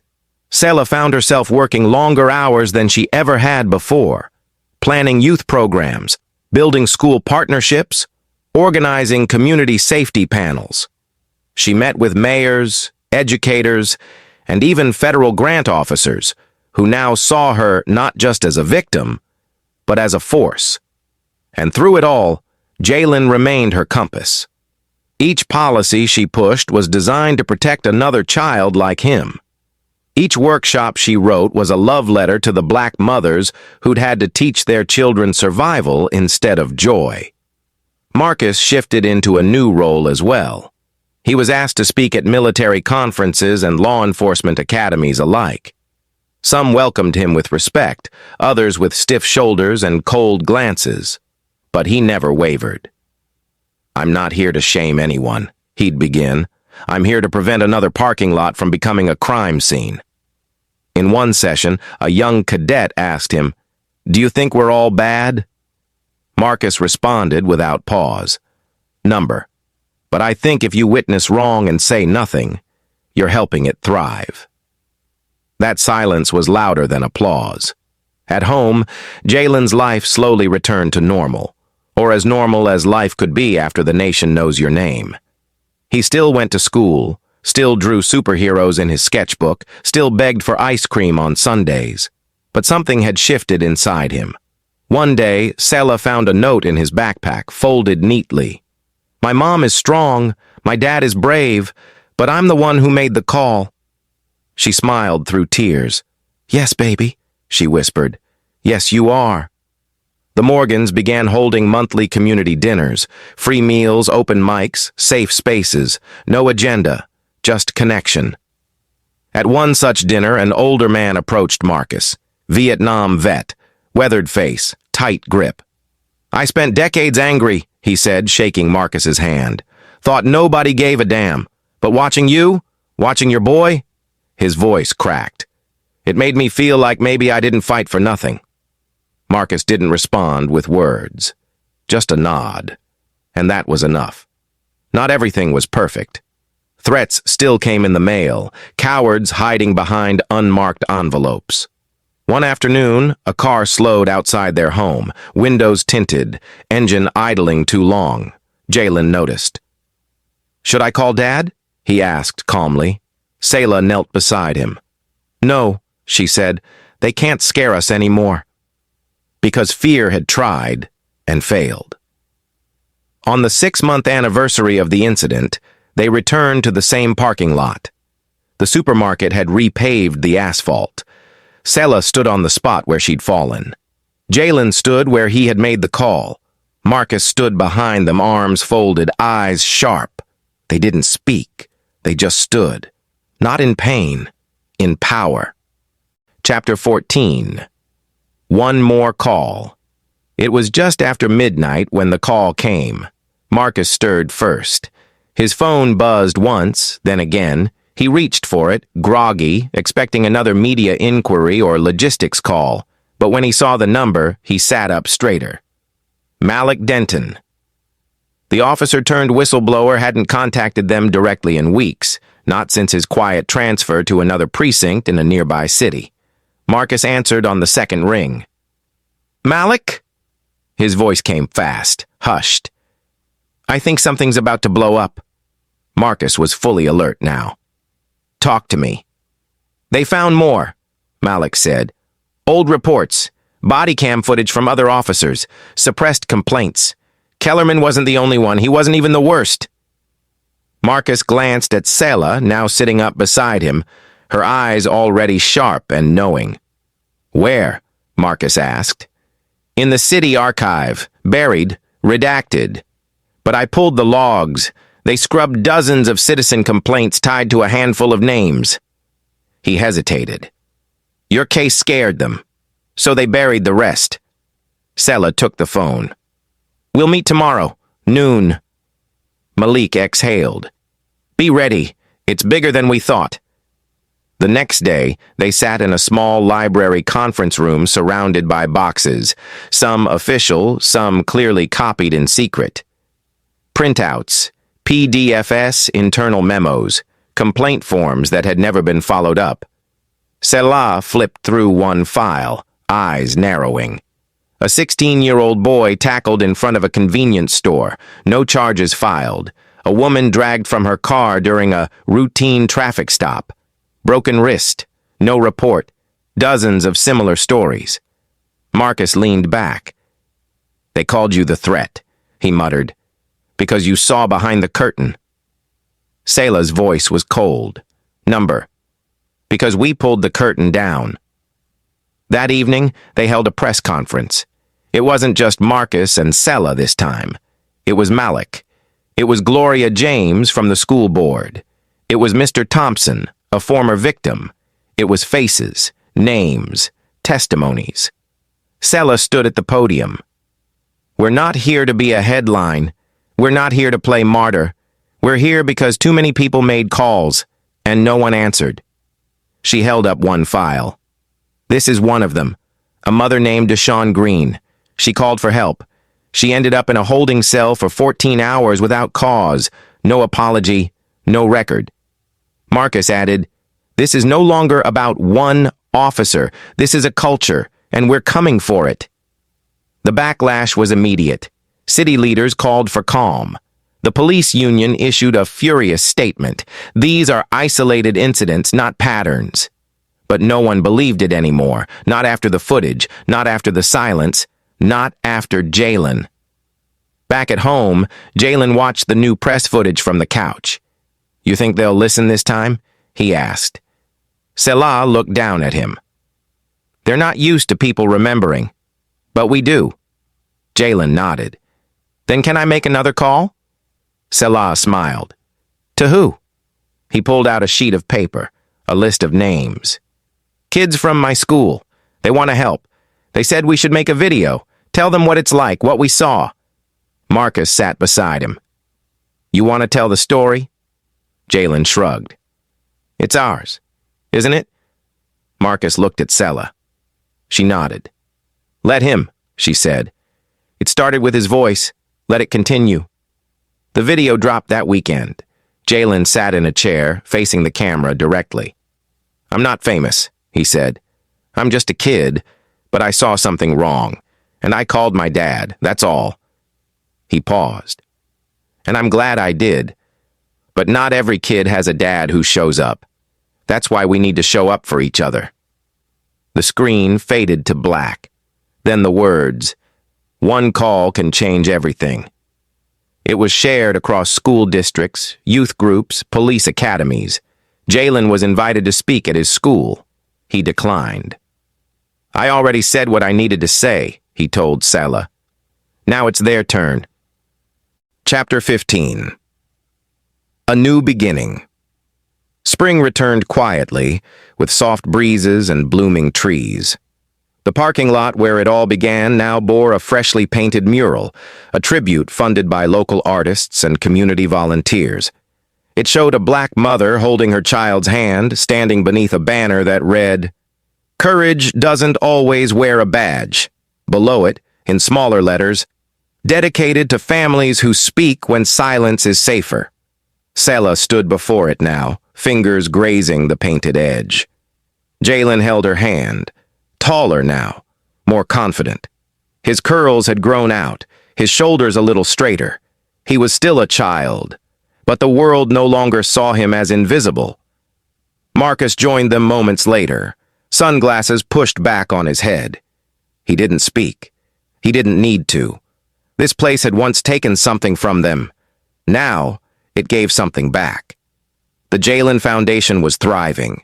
Selah found herself working longer hours than she ever had before, planning youth programs, building school partnerships, organizing community safety panels. She met with mayors, educators, and even federal grant officers who now saw her not just as a victim, but as a force. And through it all, Jalen remained her compass. Each policy she pushed was designed to protect another child like him. Each workshop she wrote was a love letter to the black mothers who'd had to teach their children survival instead of joy. Marcus shifted into a new role as well. He was asked to speak at military conferences and law enforcement academies alike. Some welcomed him with respect, others with stiff shoulders and cold glances. But he never wavered. "I'm not here to shame anyone," he'd begin. "I'm here to prevent another parking lot from becoming a crime scene." In one session, a young cadet asked him, "Do you think we're all bad?" Marcus responded without pause, "Number. But I think if you witness wrong and say nothing, you're helping it thrive." That silence was louder than applause. At home, Jalen's life slowly returned to normal, or as normal as life could be after the nation knows your name. He still went to school, still drew superheroes in his sketchbook, still begged for ice cream on Sundays. But something had shifted inside him. One day, Selah found a note in his backpack, folded neatly. "My mom is strong, my dad is brave, but I'm the one who made the call." She smiled through tears. "Yes, baby," she whispered. "Yes, you are." The Morgans began holding monthly community dinners, free meals, open mics, safe spaces, no agenda, just connection. At one such dinner, an older man approached Marcus, Vietnam vet, weathered face, tight grip. "I spent decades angry," he said, shaking Marcus's hand. "Thought nobody gave a damn. But watching you, watching your boy," his voice cracked. "It made me feel like maybe I didn't fight for nothing." Marcus didn't respond with words, just a nod, and that was enough. Not everything was perfect. Threats still came in the mail, cowards hiding behind unmarked envelopes. One afternoon, a car slowed outside their home, windows tinted, engine idling too long. Jalen noticed. "Should I call Dad?" he asked calmly. Selah knelt beside him. "No," she said, "they can't scare us anymore." Because fear had tried and failed. On the 6-month anniversary of the incident, they returned to the same parking lot. The supermarket had repaved the asphalt. Selah stood on the spot where she'd fallen. Jalen stood where he had made the call. Marcus stood behind them, arms folded, eyes sharp. They didn't speak. They just stood. Not in pain, in power. Chapter 14. One more call. It was just after midnight when the call came. Marcus stirred first. His phone buzzed once, then again. He reached for it, groggy, expecting another media inquiry or logistics call. But when he saw the number, he sat up straighter. Malik Denton. The officer-turned whistleblower hadn't contacted them directly in weeks, not since his quiet transfer to another precinct in a nearby city. Marcus answered on the second ring. "Malik?" His voice came fast, hushed. "I think something's about to blow up." Marcus was fully alert now. "Talk to me." "They found more," Malik said. "Old reports, body cam footage from other officers, suppressed complaints. Kellerman wasn't the only one. He wasn't even the worst." Marcus glanced at Selah, now sitting up beside him, her eyes already sharp and knowing. "Where?" Marcus asked. "In the city archive, buried, redacted. But I pulled the logs. They scrubbed dozens of citizen complaints tied to a handful of names." He hesitated. "Your case scared them, so they buried the rest." Selah took the phone. "We'll meet tomorrow, noon." Malik exhaled. "Be ready. It's bigger than we thought." The next day, they sat in a small library conference room surrounded by boxes, some official, some clearly copied in secret. Printouts, PDFs, internal memos, complaint forms that had never been followed up. Selah flipped through one file, eyes narrowing. A 16-year-old boy tackled in front of a convenience store, no charges filed. A woman dragged from her car during a routine traffic stop. Broken wrist, no report, dozens of similar stories. Marcus leaned back. "They called you the threat," he muttered, "because you saw behind the curtain." Selah's voice was cold. "Number. Because we pulled the curtain down." That evening, they held a press conference. It wasn't just Marcus and Selah this time. It was Malik. It was Gloria James from the school board. It was Mr. Thompson, a former victim. It was faces, names, testimonies. Selah stood at the podium. "We're not here to be a headline. We're not here to play martyr. We're here because too many people made calls, and no one answered." She held up one file. "This is one of them. A mother named Deshawn Green. She called for help. She ended up in a holding cell for 14 hours without cause, no apology, no record." Marcus added, "This is no longer about one officer. This is a culture, and we're coming for it." The backlash was immediate. City leaders called for calm. The police union issued a furious statement. These are isolated incidents, not patterns. But no one believed it anymore, not after the footage, not after the silence, not after Jalen. Back at home, Jalen watched the new press footage from the couch. "You think they'll listen this time?" he asked. Selah looked down at him. "They're not used to people remembering. But we do." Jalen nodded. "Then can I make another call?" Selah smiled. "To who?" He pulled out a sheet of paper, a list of names. "Kids from my school. They want to help. They said we should make a video. Tell them what it's like, what we saw." Marcus sat beside him. "You want to tell the story?" Jalen shrugged. "It's ours, isn't it?" Marcus looked at Selah. She nodded. "Let him," she said. "It started with his voice. Let it continue." The video dropped that weekend. Jalen sat in a chair, facing the camera directly. "I'm not famous," he said. "I'm just a kid, but I saw something wrong, and I called my dad, that's all." He paused. "And I'm glad I did. But not every kid has a dad who shows up. That's why we need to show up for each other." The screen faded to black. Then the words, "One call can change everything." It was shared across school districts, youth groups, police academies. Jalen was invited to speak at his school. He declined. "I already said what I needed to say," he told Selah. "Now it's their turn." Chapter 15. A New Beginning. Spring returned quietly, with soft breezes and blooming trees. The parking lot where it all began now bore a freshly painted mural, a tribute funded by local artists and community volunteers. It showed a black mother holding her child's hand, standing beneath a banner that read, "Courage doesn't always wear a badge." Below it, in smaller letters, "Dedicated to families who speak when silence is safer." Selah stood before it now, fingers grazing the painted edge. Jalen held her hand, taller now, more confident. His curls had grown out, his shoulders a little straighter. He was still a child, but the world no longer saw him as invisible. Marcus joined them moments later, sunglasses pushed back on his head. He didn't speak. He didn't need to. This place had once taken something from them. Now, it gave something back. The Jalen Foundation was thriving.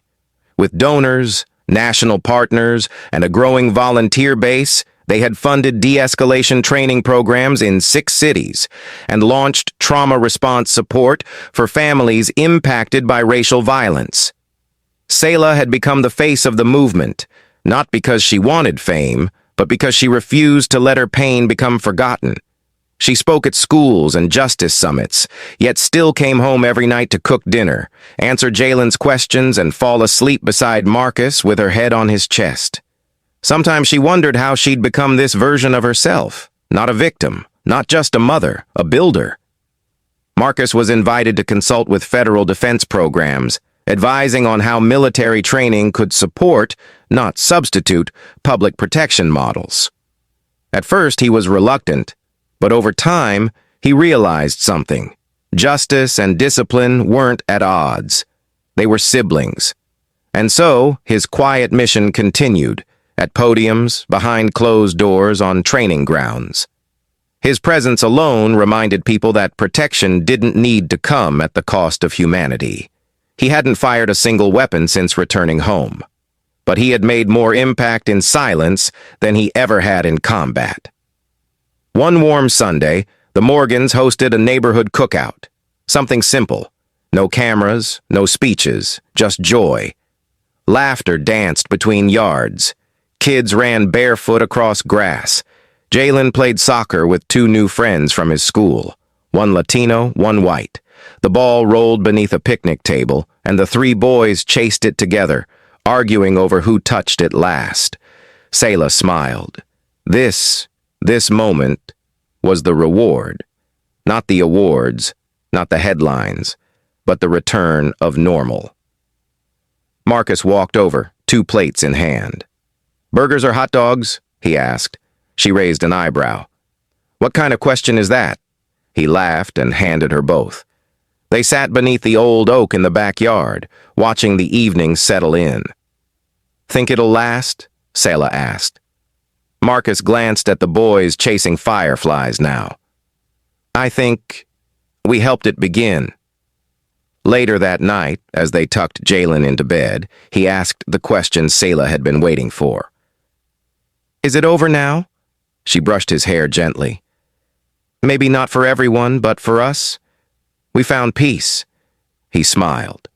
With donors, national partners, and a growing volunteer base, they had funded de-escalation training programs in 6 cities and launched trauma response support for families impacted by racial violence. Selah had become the face of the movement, not because she wanted fame, but because she refused to let her pain become forgotten. She spoke at schools and justice summits, yet still came home every night to cook dinner, answer Jalen's questions, and fall asleep beside Marcus with her head on his chest. Sometimes she wondered how she'd become this version of herself, not a victim, not just a mother, a builder. Marcus was invited to consult with federal defense programs, advising on how military training could support, not substitute, public protection models. At first, he was reluctant, but over time, he realized something. Justice and discipline weren't at odds. They were siblings. And so, his quiet mission continued, at podiums, behind closed doors, on training grounds. His presence alone reminded people that protection didn't need to come at the cost of humanity. He hadn't fired a single weapon since returning home, but he had made more impact in silence than he ever had in combat. One warm Sunday, the Morgans hosted a neighborhood cookout. Something simple. No cameras, no speeches, just joy. Laughter danced between yards. Kids ran barefoot across grass. Jalen played soccer with two new friends from his school, one Latino, one white. The ball rolled beneath a picnic table, and the three boys chased it together, arguing over who touched it last. Selah smiled. This moment was the reward. Not the awards, not the headlines, but the return of normal. Marcus walked over, 2 plates in hand. "Burgers or hot dogs?" he asked. She raised an eyebrow. "What kind of question is that?" He laughed and handed her both. They sat beneath the old oak in the backyard, watching the evening settle in. "Think it'll last?" Selah asked. Marcus glanced at the boys chasing fireflies now. "I think we helped it begin." Later that night, as they tucked Jalen into bed, he asked the question Selah had been waiting for. "Is it over now?" She brushed his hair gently. "Maybe not for everyone, but for us. We found peace." He smiled.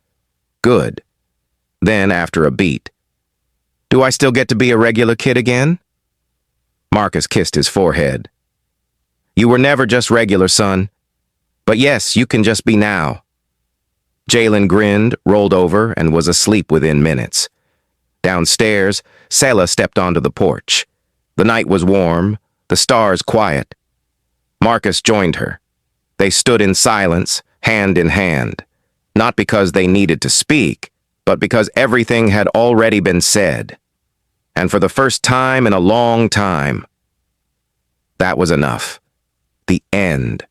"Good." Then, after a beat, "Do I still get to be a regular kid again?" Marcus kissed his forehead. "You were never just regular, son. But yes, you can just be now." Jalen grinned, rolled over, and was asleep within minutes. Downstairs, Selah stepped onto the porch. The night was warm, the stars quiet. Marcus joined her. They stood in silence, hand in hand, not because they needed to speak, but because everything had already been said. And for the first time in a long time, that was enough. The end.